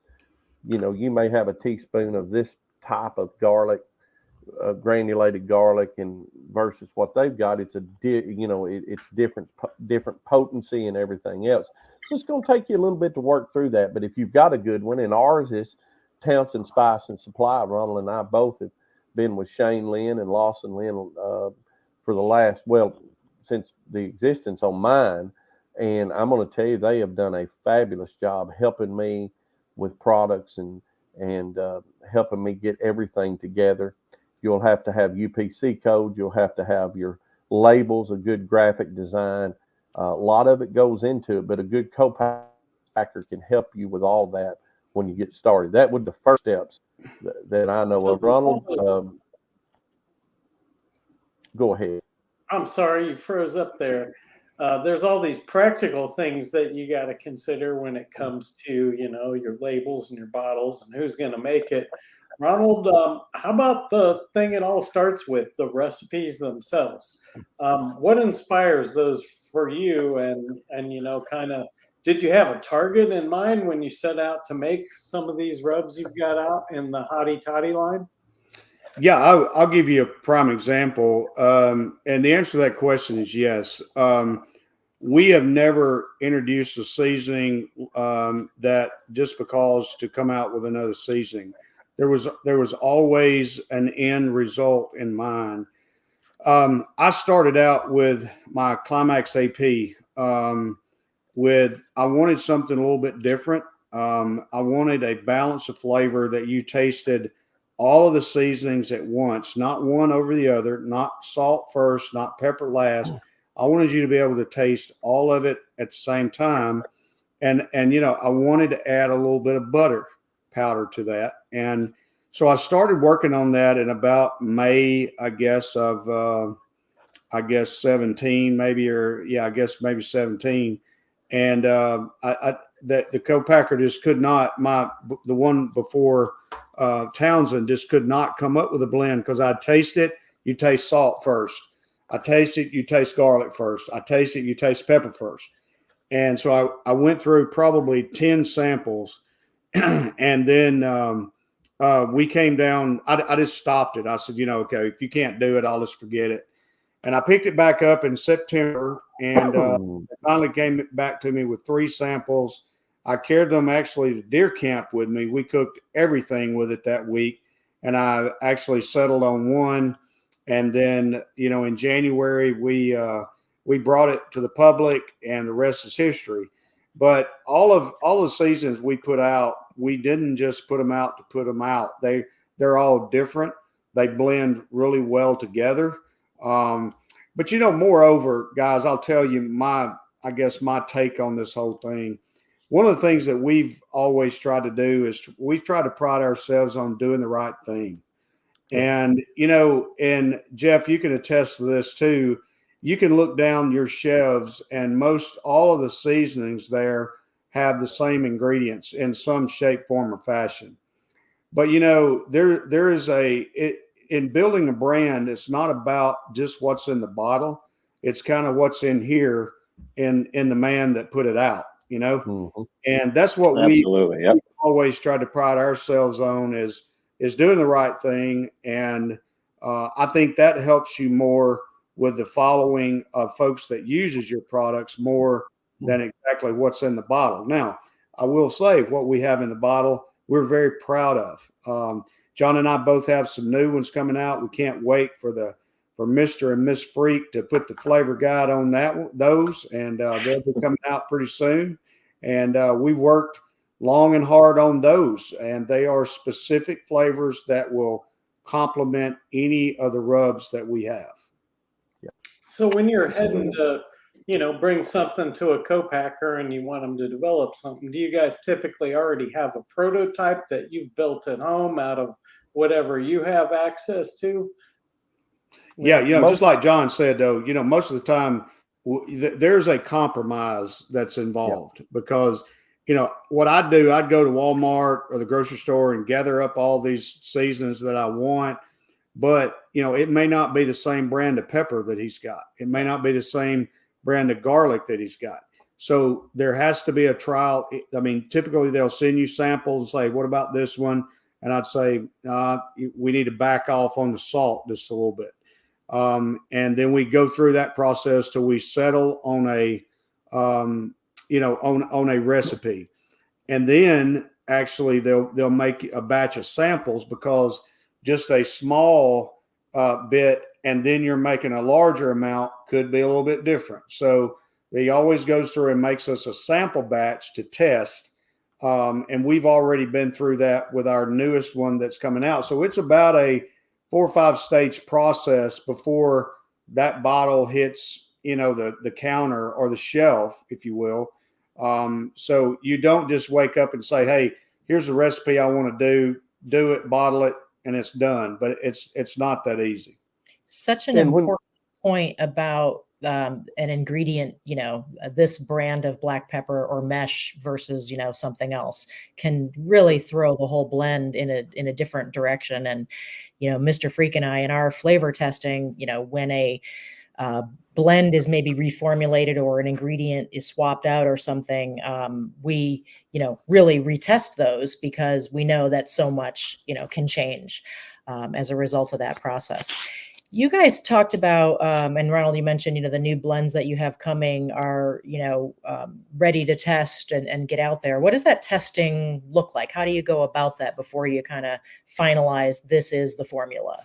you may have a teaspoon of this type of garlic, granulated garlic, and versus what they've got, it's it's different potency and everything else. So it's going to take you a little bit to work through that. But if you've got a good one, and ours is Townsend Spice and Supply. Ronald and I both have been with Shane Lynn and Lawson Lynn for the last, since the existence on mine. And I'm going to tell you, they have done a fabulous job helping me with products and helping me get everything together. You'll have to have UPC codes. You'll have to have your labels, a good graphic design. A lot of it goes into it, but a good co-packer can help you with all that when you get started. That would be the first steps that I know of. Ronald, go ahead. I'm sorry, you froze up there. there's all these practical things that you got to consider when it comes to, your labels and your bottles and who's going to make it. Ronald, how about the thing it all starts with, the recipes themselves? What inspires those for you? And kind of, did you have a target in mind when you set out to make some of these rubs you've got out in the Hotty Totty line? Yeah, I'll give you a prime example. And the answer to that question is yes. We have never introduced a seasoning that just because to come out with another seasoning. There was always an end result in mind. I started out with my Climax AP I wanted something a little bit different. I wanted a balance of flavor that you tasted all of the seasonings at once, not one over the other, not salt first, not pepper last. I wanted you to be able to taste all of it at the same time. And I wanted to add a little bit of butter powder to that. And so I started working on that in about May, I guess 17, maybe 17. And the co-packer just could not, the one before Townsend just could not come up with a blend, because I taste it, you taste salt first. I taste it, you taste garlic first. I taste it, you taste pepper first. And so I went through probably 10 samples, and then we came down. I just stopped it. I said, okay, if you can't do it, I'll just forget it. And I picked it back up in September, and it finally came back to me with 3 samples. I carried them actually to deer camp with me. We cooked everything with it that week, and I actually settled on one. And then, in January, we brought it to the public, and the rest is history. But all the seasons we put out, we didn't just put them out to put them out. They're all different. They blend really well together. But moreover, guys, I'll tell you my take on this whole thing. One of the things that we've always tried to do is we've tried to pride ourselves on doing the right thing. And, and Jeff, you can attest to this too. You can look down your shelves, and most all of the seasonings there have the same ingredients in some shape, form, or fashion. But, there is in building a brand, it's not about just what's in the bottle. It's kind of what's in here in the man that put it out, Mm-hmm. And that's what we always try to pride ourselves on is doing the right thing. And I think that helps you more with the following of folks that uses your products more than exactly what's in the bottle. Now, I will say what we have in the bottle, we're very proud of. John and I both have some new ones coming out. We can't wait for Mr. and Miss Freak to put the flavor guide on those, and they'll be coming out pretty soon. And we've worked long and hard on those, and they are specific flavors that will complement any of the rubs that we have. So when you're heading to, bring something to a co-packer and you want them to develop something, do you guys typically already have a prototype that you've built at home out of whatever you have access to? Yeah, just like John said, though, most of the time there's a compromise that's involved because, what I do, I'd go to Walmart or the grocery store and gather up all these seasonings that I want. But, it may not be the same brand of pepper that he's got. It may not be the same brand of garlic that he's got. So there has to be a trial. I mean, typically they'll send you samples and say, what about this one? And I'd say, we need to back off on the salt just a little bit. And then we go through that process till we settle on on a recipe. And then actually they'll make a batch of samples, because just a small bit, and then you're making a larger amount could be a little bit different. So he always goes through and makes us a sample batch to test. And we've already been through that with our newest one that's coming out. So it's about a 4 or 5 stage process before that bottle hits, the counter or the shelf, if you will. So you don't just wake up and say, hey, here's the recipe I want to do it, bottle it, and it's done. But it's not that easy. Such an important point about an ingredient, this brand of black pepper or mesh versus, something else can really throw the whole blend in a different direction. And, Mr. Freak and I in our flavor testing, when a blend is maybe reformulated or an ingredient is swapped out or something, we, really retest those because we know that so much, can change as a result of that process. You guys talked about, and Ronald, you mentioned, the new blends that you have coming are, ready to test and get out there. What does that testing look like? How do you go about that before you kind of finalize this is the formula?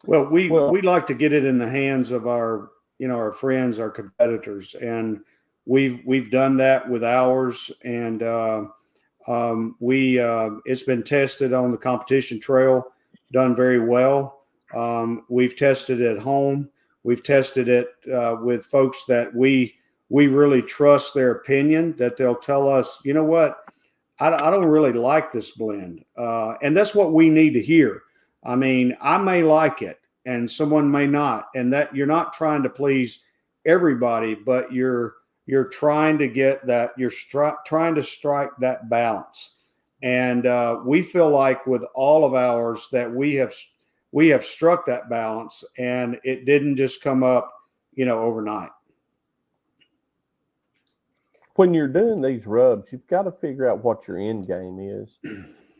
Well, we like to get it in the hands of our, our friends, our competitors, and we've done that with ours, and it's been tested on the competition trail, done very well. We've tested it at home. We've tested it with folks that we really trust their opinion, that they'll tell us, you know what, I don't really like this blend, and that's what we need to hear. I mean, I may like it and someone may not, and that you're not trying to please everybody, but you're trying to get that, trying to strike that balance. And we feel like with all of ours that we have struck that balance, and it didn't just come up, overnight. When you're doing these rubs, you've got to figure out what your end game is.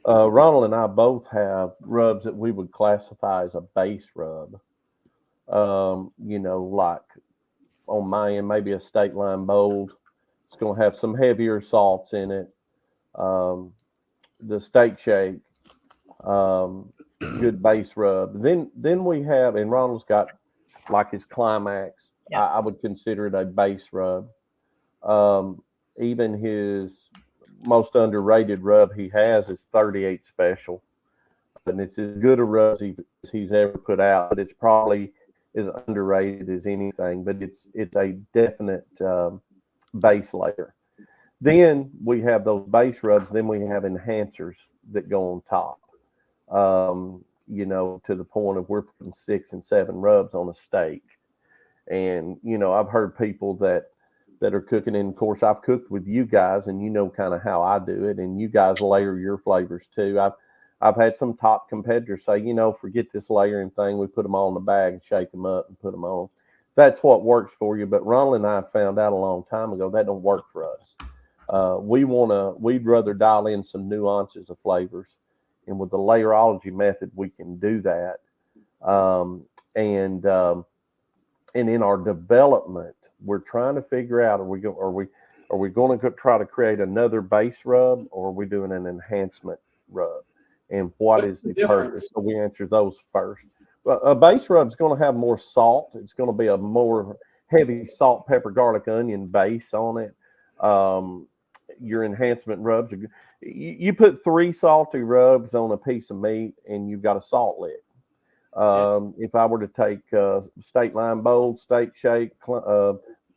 Ronald and I both have rubs that we would classify as a base rub. Like on my end, maybe a State Line Bold. It's going to have some heavier salts in it. The Steak Shake, good base rub. Then we have, and Ronald's got like his Climax. Yeah. I would consider it a base rub. Even his most underrated rub he has is 38 Special, and it's as good a rub as he's ever put out, but it's probably as underrated as anything, but it's a definite base layer. Then we have those base rubs, then we have enhancers that go on top, to the point of we're putting 6 and 7 rubs on a steak. And I've heard people that are cooking, and of course I've cooked with you guys, and kind of how I do it, and you guys layer your flavors too. I've had some top competitors say, forget this layering thing, we put them all in the bag and shake them up and put them on. That's what works for you. But Ronald and I found out a long time ago that don't work for us. We'd rather dial in some nuances of flavors, and with the layerology method we can do that. And in our development, we're trying to figure out, are we going to try to create another base rub, or are we doing an enhancement rub? And what's the purpose? So we answer those first. A base rub is going to have more salt. It's going to be a more heavy salt, pepper, garlic, onion base on it. Your enhancement rubs, you put 3 salty rubs on a piece of meat, and you've got a salt lick. If I were to take State Line Bold, Steak Shake,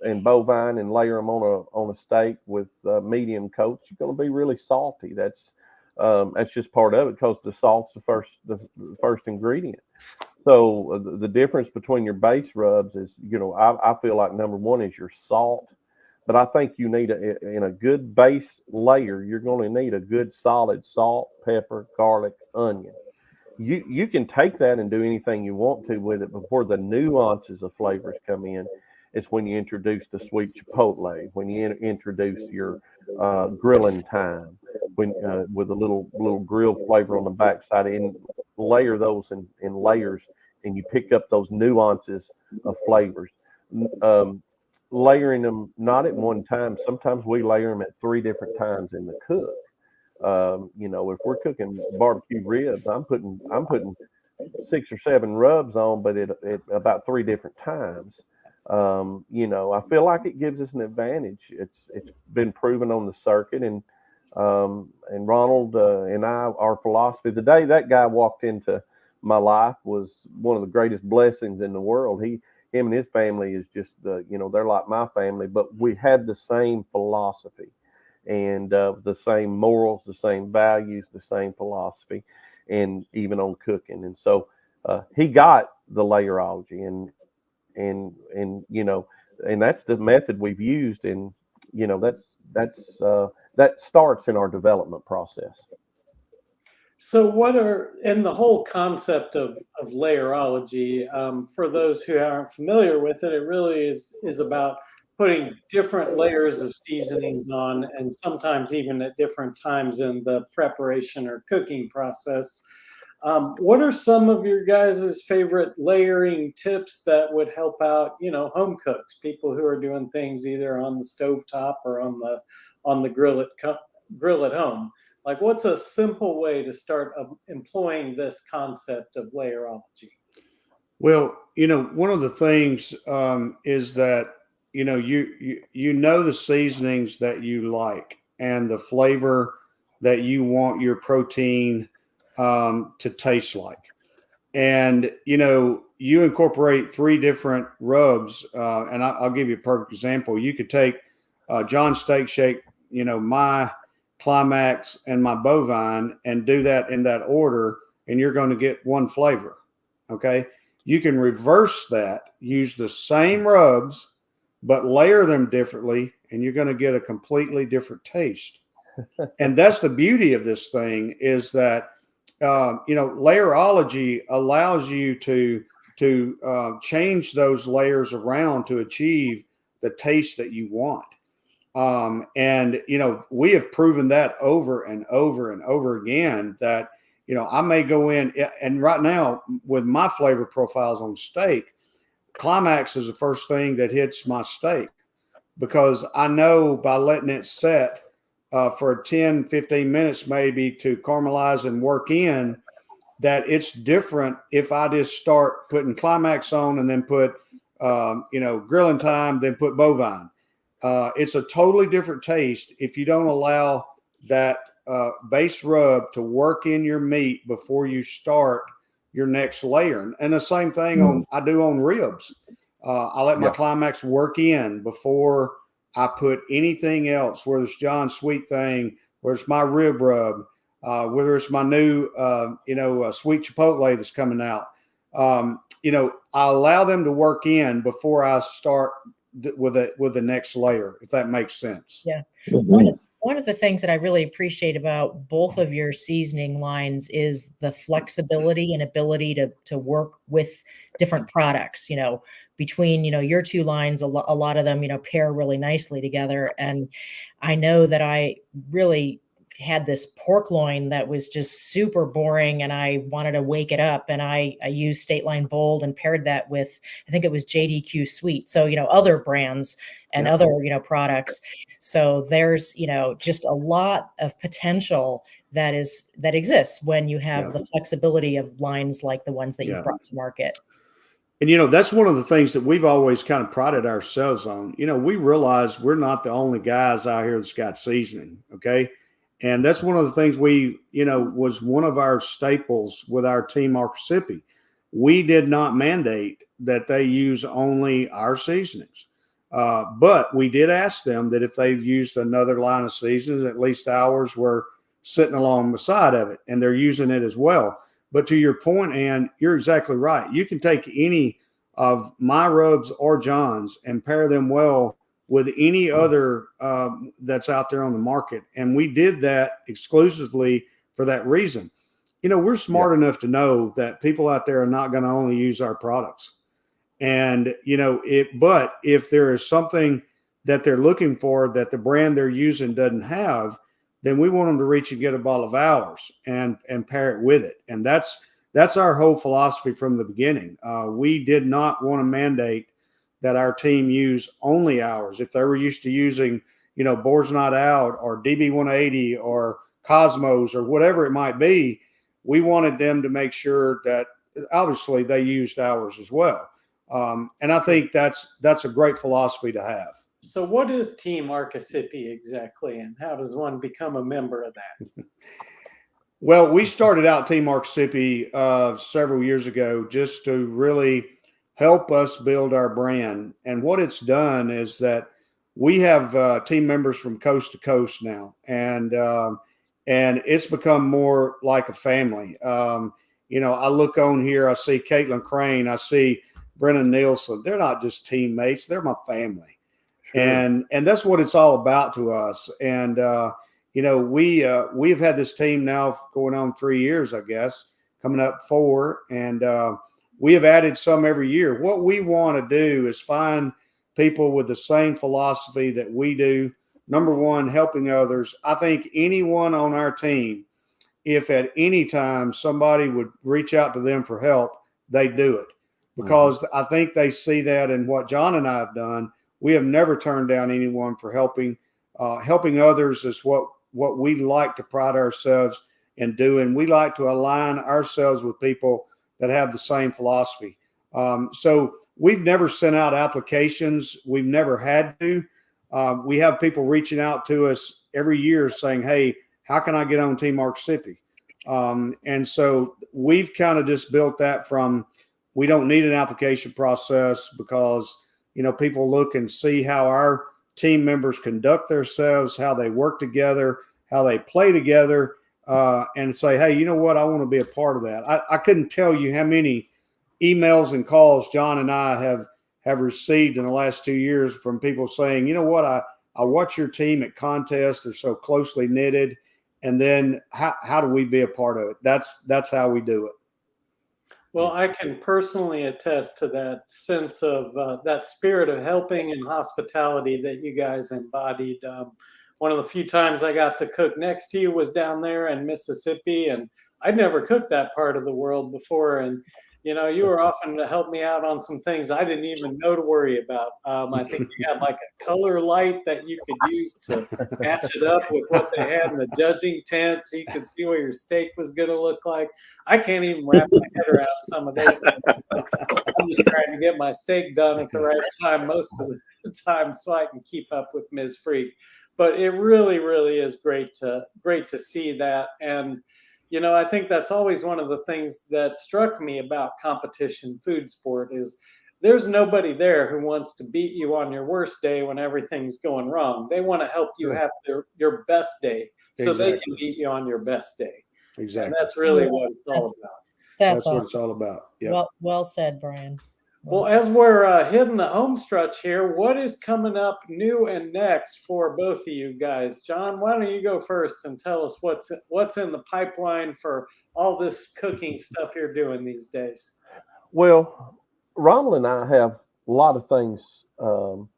and bovine and layer them on a steak with medium coats, you're going to be really salty. That's just part of it, because the salt's the first ingredient. So the difference between your base rubs is, I feel like number one is your salt, but I think you need in a good base layer, you're going to need a good solid salt, pepper, garlic, onion. You can take that and do anything you want to with it, before the nuances of flavors come in. It's when you introduce the sweet chipotle, when you introduce your grilling thyme, when with a little grill flavor on the backside, and layer those in layers, and you pick up those nuances of flavors. Layering them not at one time. Sometimes we layer them at 3 different times in the cook. If we're cooking barbecue ribs, I'm putting 6 or 7 rubs on, but at about 3 different times. I feel like it gives us an advantage. It's been proven on the circuit, and Ronald and I, our philosophy, the day that guy walked into my life was one of the greatest blessings in the world. Him and his family is just, they're like my family, but we had the same philosophy, and the same morals, the same values, the same philosophy, and even on cooking. And so he got the layerology, and that's the method we've used, and that starts in our development process. So and the whole concept of layerology, for those who aren't familiar with it, it really is about putting different layers of seasonings on, and sometimes even at different times in the preparation or cooking process. What are some of your guys' favorite layering tips that would help out, home cooks, people who are doing things either on the stovetop or on the grill at home? Like, what's a simple way to start employing this concept of layerology? Well, one of the things is that you know the seasonings that you like and the flavor that you want your protein to taste like, and you incorporate 3 different rubs, and I'll give you a perfect example. You could take John's Steak Shake, my Climax, and my bovine, and do that in that order, and you're going to get one flavor. Okay. You can reverse that, use the same rubs, but layer them differently, and you're going to get a completely different taste. And that's the beauty of this thing, is that, layerology allows you to change those layers around to achieve the taste that you want. And we have proven that over and over and over again that, I may go in, and right now with my flavor profiles on steak, Climax is the first thing that hits my steak, because I know by letting it set for 10, 15 minutes, maybe, to caramelize and work in, that it's different if I just start putting Climax on and then put, grilling time, then put bovine. It's a totally different taste if you don't allow that base rub to work in your meat before you start your next layer. And the same thing I do on ribs. I let my Climax work in before I put anything else, whether it's John's Sweet Thing, whether it's my rib rub, whether it's my new, sweet chipotle that's coming out. I allow them to work in before I start with the next layer, if that makes sense. Yeah. One of the things that I really appreciate about both of your seasoning lines is the flexibility and ability to work with different products. Between your 2 lines, a lot of them pair really nicely together. And I know that I really had this pork loin that was just super boring, and I wanted to wake it up, and I used State Line Bold and paired that with, I think it was JDQ Sweet. So, other brands and other, products. So there's, just a lot of potential that exists when you have the flexibility of lines like the ones that you've brought to market. And, that's one of the things that we've always kind of prided ourselves on. We realize we're not the only guys out here that's got seasoning. Okay. And that's one of the things was one of our staples with our team, Arkassissippi. We did not mandate that they use only our seasonings. But we did ask them that if they've used another line of seasonings, at least ours were sitting along the side of it, and they're using it as well. But to your point, Ann, you're exactly right. You can take any of my rubs or John's and pair them well with any other that's out there on the market. And we did that exclusively for that reason. We're smart enough to know that people out there are not going to only use our products. And, but if there is something that they're looking for that the brand they're using doesn't have, then we want them to reach and get a bottle of ours and pair it with it. And that's our whole philosophy from the beginning. We did not want to mandate that our team use only ours. If they were used to using, Boar's Not Out or DB180 or Cosmos or whatever it might be, we wanted them to make sure that obviously they used ours as well. And I think that's a great philosophy to have. So what is Team Arkassissippi exactly, and how does one become a member of that? Well, we started out Team Arkassissippi several years ago just to really help us build our brand. And what it's done is that we have team members from coast to coast now, and it's become more like a family. I look on here, I see Caitlin Crane, I see Brennan Nielsen, they're not just teammates; they're my family, Sure. and that's what it's all about to us. And we've had this team now going on 3 years, I guess, coming up 4, and we have added some every year. What we want to do is find people with the same philosophy that we do. Number one, helping others. I think anyone on our team, if at any time somebody would reach out to them for help, they do it, because I think they see that in what John and I have done. We have never turned down anyone for helping. Helping others is what we like to pride ourselves in doing. We like to align ourselves with people that have the same philosophy. So we've never sent out applications. We've never had to. We have people reaching out to us every year saying, hey, how can I get on Team Arkassissippi? And so we've kind of just built that from, we don't need an application process, because, people look and see how our team members conduct themselves, how they work together, how they play together, and say, hey, you know what? I want to be a part of that. I couldn't tell you how many emails and calls John and I have received in the last 2 years from people saying, you know what? I watch your team at contests. They're so closely knitted. And then how do we be a part of it? That's how we do it. Well, I can personally attest to that sense of that spirit of helping and hospitality that you guys embodied. One of the few times I got to cook next to you was down there in Mississippi, and I'd never cooked that part of the world before. And, you were often to help me out on some things I didn't even know to worry about. I think you had like a color light that you could use to match it up with what they had in the judging tent, so you could see what your steak was going to look like. I can't even wrap my head around some of those things. I'm just trying to get my steak done at the right time most of the time, so I can keep up with Ms. Freak. But it really, really is great to see that. And I think that's always one of the things that struck me about competition food sport is there's nobody there who wants to beat you on your worst day when everything's going wrong. They want to help you have your best day so they can beat you on your best day. Exactly. And that's really what it's all about. That's awesome. what it's all about. Yep. Well said, Brian. Well, as we're hitting the home stretch here, what is coming up new and next for both of you guys? John, why don't you go first and tell us what's in the pipeline for all this cooking stuff you're doing these days? Well, Ronald and I have a lot of things kind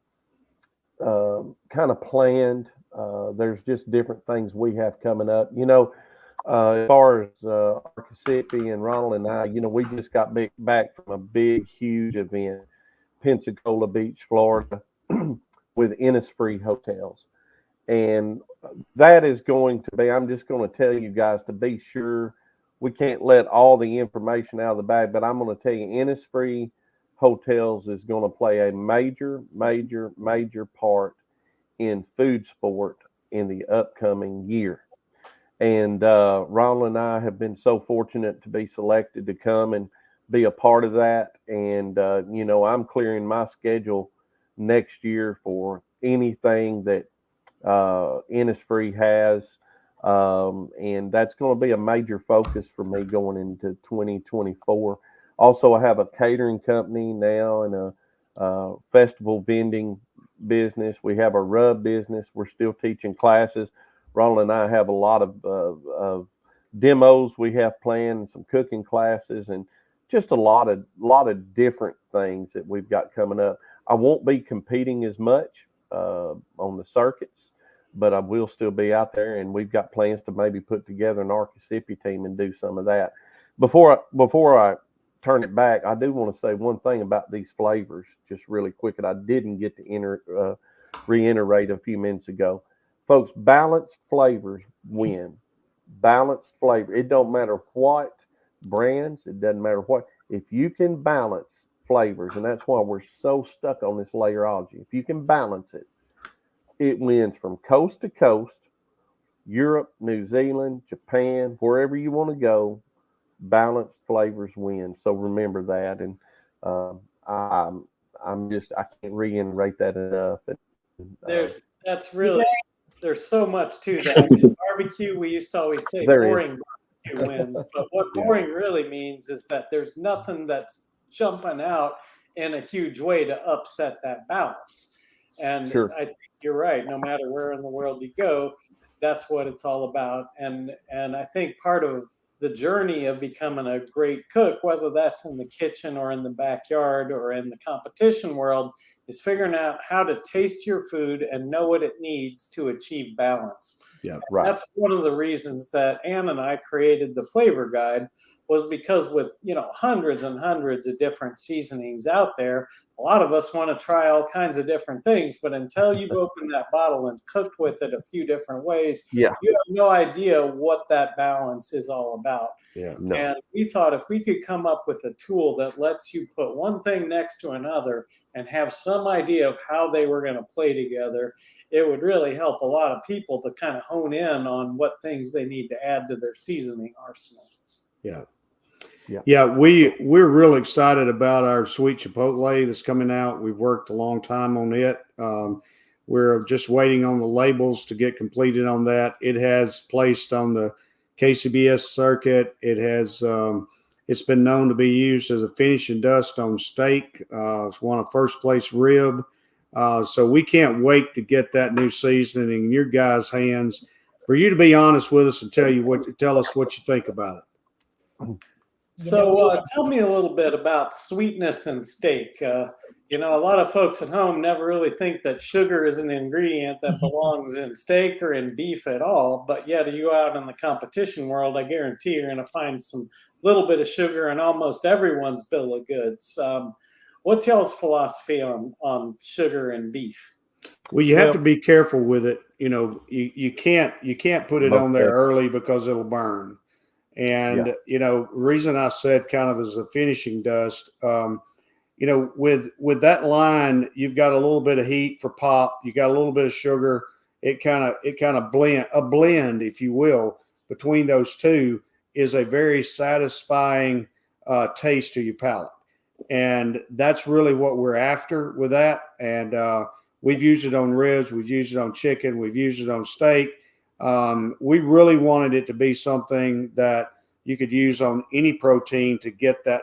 of planned. There's just different things we have coming up. As far as Arkassissippi and Ronald and I, we just got back from a big, huge event, Pensacola Beach, Florida, with Innisfree Hotels. And that is going to be, I'm just going to tell you guys to be sure, we can't let all the information out of the bag, but I'm going to tell you Innisfree Hotels is going to play a major, major, major part in food sport in the upcoming year. And Ronald and I have been so fortunate to be selected to come and be a part of that. And, I'm clearing my schedule next year for anything that Innisfree has. And that's going to be a major focus for me going into 2024. Also, I have a catering company now and a festival vending business. We have a rub business. We're still teaching classes. Ronald and I have a lot of demos we have planned, some cooking classes, and just a lot of different things that we've got coming up. I won't be competing as much on the circuits, but I will still be out there, and we've got plans to maybe put together an Arkassissippi team and do some of that. Before I turn it back, I do want to say one thing about these flavors, just really quick, and I didn't get to reiterate a few minutes ago. Folks, balanced flavors win. Balanced flavor. It don't matter what brands. It doesn't matter what. If you can balance flavors, and that's why we're so stuck on this layerology. If you can balance it, it wins from coast to coast, Europe, New Zealand, Japan, wherever you want to go. Balanced flavors win. So remember that. And I can't reiterate that enough. There's so much to that. Barbecue, we used to always say boring barbecue wins, but what boring really means is that there's nothing that's jumping out in a huge way to upset that balance. And Sure. I think you're right. No matter where in the world you go, that's what it's all about. And I think part of the journey of becoming a great cook, whether that's in the kitchen or in the backyard or in the competition world, is figuring out how to taste your food and know what it needs to achieve balance. Yeah, Right. That's one of the reasons that Ann and I created the flavor guide, was because with, hundreds and hundreds of different seasonings out there, a lot of us want to try all kinds of different things, but until you've opened that bottle and cooked with it a few different ways, Yeah. you have no idea what that balance is all about. yeah, No. And we thought if we could come up with a tool that lets you put one thing next to another and have some idea of how they were going to play together, it would really help a lot of people to kind of hone in on what things they need to add to their seasoning arsenal. yeah. Yeah. Yeah, we're real excited about our sweet chipotle that's coming out. We've worked a long time on it. We're just waiting on the labels to get completed on that. It has placed on the KCBS circuit. It has it's been known to be used as a finishing dust on steak. It's won a first place rib. So we can't wait to get that new seasoning in your guys' hands for you to be honest with us and tell us what you think about it. So tell me a little bit about sweetness in steak. A lot of folks at home never really think that sugar is an ingredient that belongs in steak or in beef at all. But yet you out in the competition world, I guarantee you're going to find some little bit of sugar in almost everyone's bill of goods. What's y'all's philosophy on sugar and beef? Well, you have to be careful with it. You can't put it on there early because it'll burn. And, the reason I said kind of as a finishing dust, with that line, you've got a little bit of heat for pop. You got a little bit of sugar. It kind of blend, if you will, between those two is a very satisfying taste to your palate. And that's really what we're after with that. And we've used it on ribs. We've used it on chicken. We've used it on steak. We really wanted it to be something that you could use on any protein to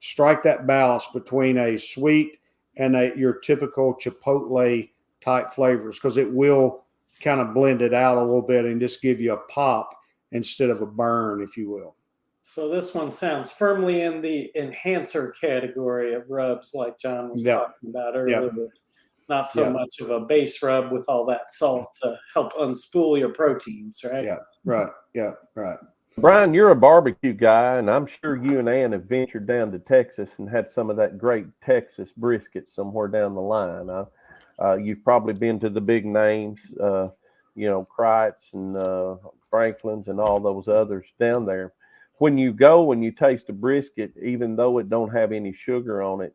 strike that balance between a sweet and your typical chipotle type flavors, because it will kind of blend it out a little bit and just give you a pop instead of a burn, if you will. So this one sounds firmly in the enhancer category of rubs, like John was talking about earlier. Not so much of a base rub with all that salt to help unspool your proteins, right? Yeah, right. Yeah, right. Brian, you're a barbecue guy, and I'm sure you and Ann have ventured down to Texas and had some of that great Texas brisket somewhere down the line. You've probably been to the big names, Kreitz and Franklin's and all those others down there. When you go and you taste a brisket, even though it don't have any sugar on it,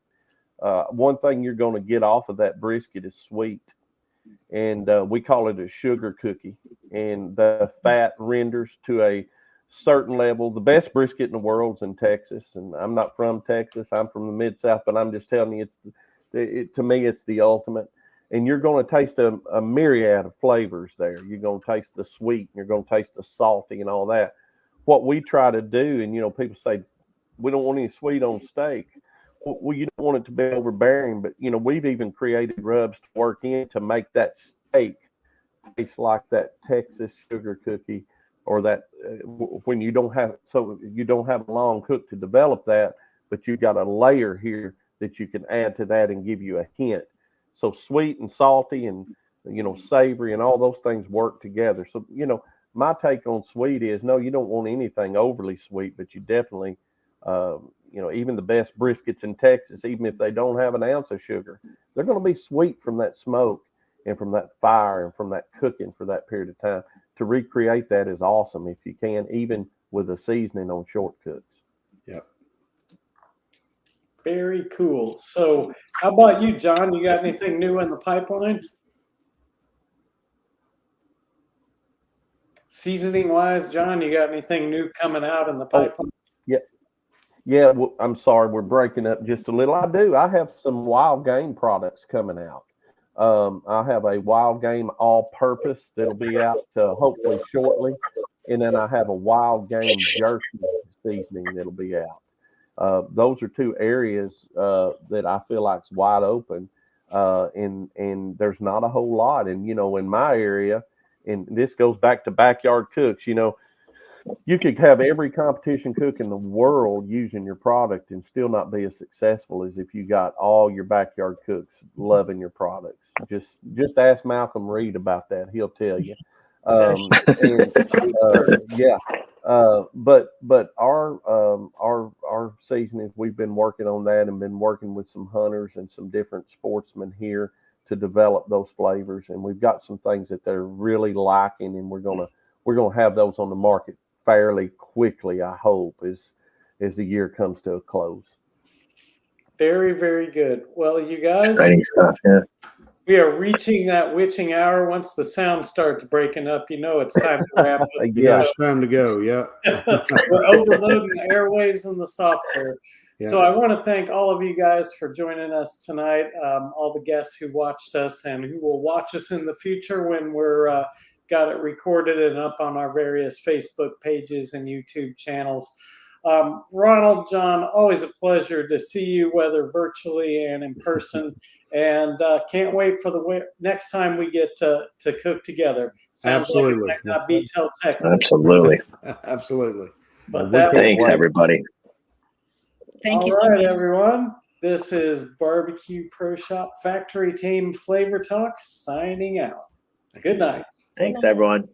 one thing you're going to get off of that brisket is sweet. And we call it a sugar cookie. And the fat renders to a certain level. The best brisket in the world's in Texas. And I'm not from Texas. I'm from the Mid-South. But I'm just telling you, to me, it's the ultimate. And you're going to taste a myriad of flavors there. You're going to taste the sweet. You're going to taste the salty and all that. What we try to do, and, people say, we don't want any sweet on steak. Well, you don't want it to be overbearing, but, we've even created rubs to work in to make that steak taste like that Texas sugar cookie, or that when you don't have a long cook to develop that, but you've got a layer here that you can add to that and give you a hint. So sweet and salty and, savory and all those things work together. So, my take on sweet is, no, you don't want anything overly sweet, but you definitely, even the best briskets in Texas, even if they don't have an ounce of sugar, they're going to be sweet from that smoke and from that fire and from that cooking for that period of time. To recreate that is awesome if you can, even with a seasoning on short cooks. Yep. Very cool. So how about you, John? You got anything new in the pipeline? Seasoning wise, John, you got anything new coming out in the pipeline? Yeah. Well, I'm sorry, we're breaking up just a little. I do. I have some wild game products coming out. I have a wild game all-purpose that'll be out hopefully shortly, and then I have a wild game jerky seasoning that'll be out. Those are two areas that I feel like is wide open, and there's not a whole lot. And in my area, and this goes back to backyard cooks. You could have every competition cook in the world using your product and still not be as successful as if you got all your backyard cooks loving your products. Just ask Malcolm Reed about that; he'll tell you. But our seasonings, we've been working on that and been working with some hunters and some different sportsmen here to develop those flavors, and we've got some things that they're really liking, and we're gonna have those on the market fairly quickly, I hope, as the year comes to a close. Very, very good. Well, you guys, Exciting stuff. Yeah. we are reaching that witching hour. Once the sound starts breaking up, it's time to wrap up. Yeah, it's time to go. Yeah. We're overloading the airwaves and the software. Yeah. So I want to thank all of you guys for joining us tonight, all the guests who watched us and who will watch us in the future when we're got it recorded and up on our various Facebook pages and YouTube channels. Ronald, John, always a pleasure to see you, whether virtually and in person. And can't wait for the next time we get to cook together. Sounds Absolutely. like it might not be till Texas. Absolutely. Absolutely. But Thanks, everybody. Thank you all so right, much. everyone. This is Barbecue Pro Shop Factory Team Flavor Talk signing out. Good night. Thanks, everyone.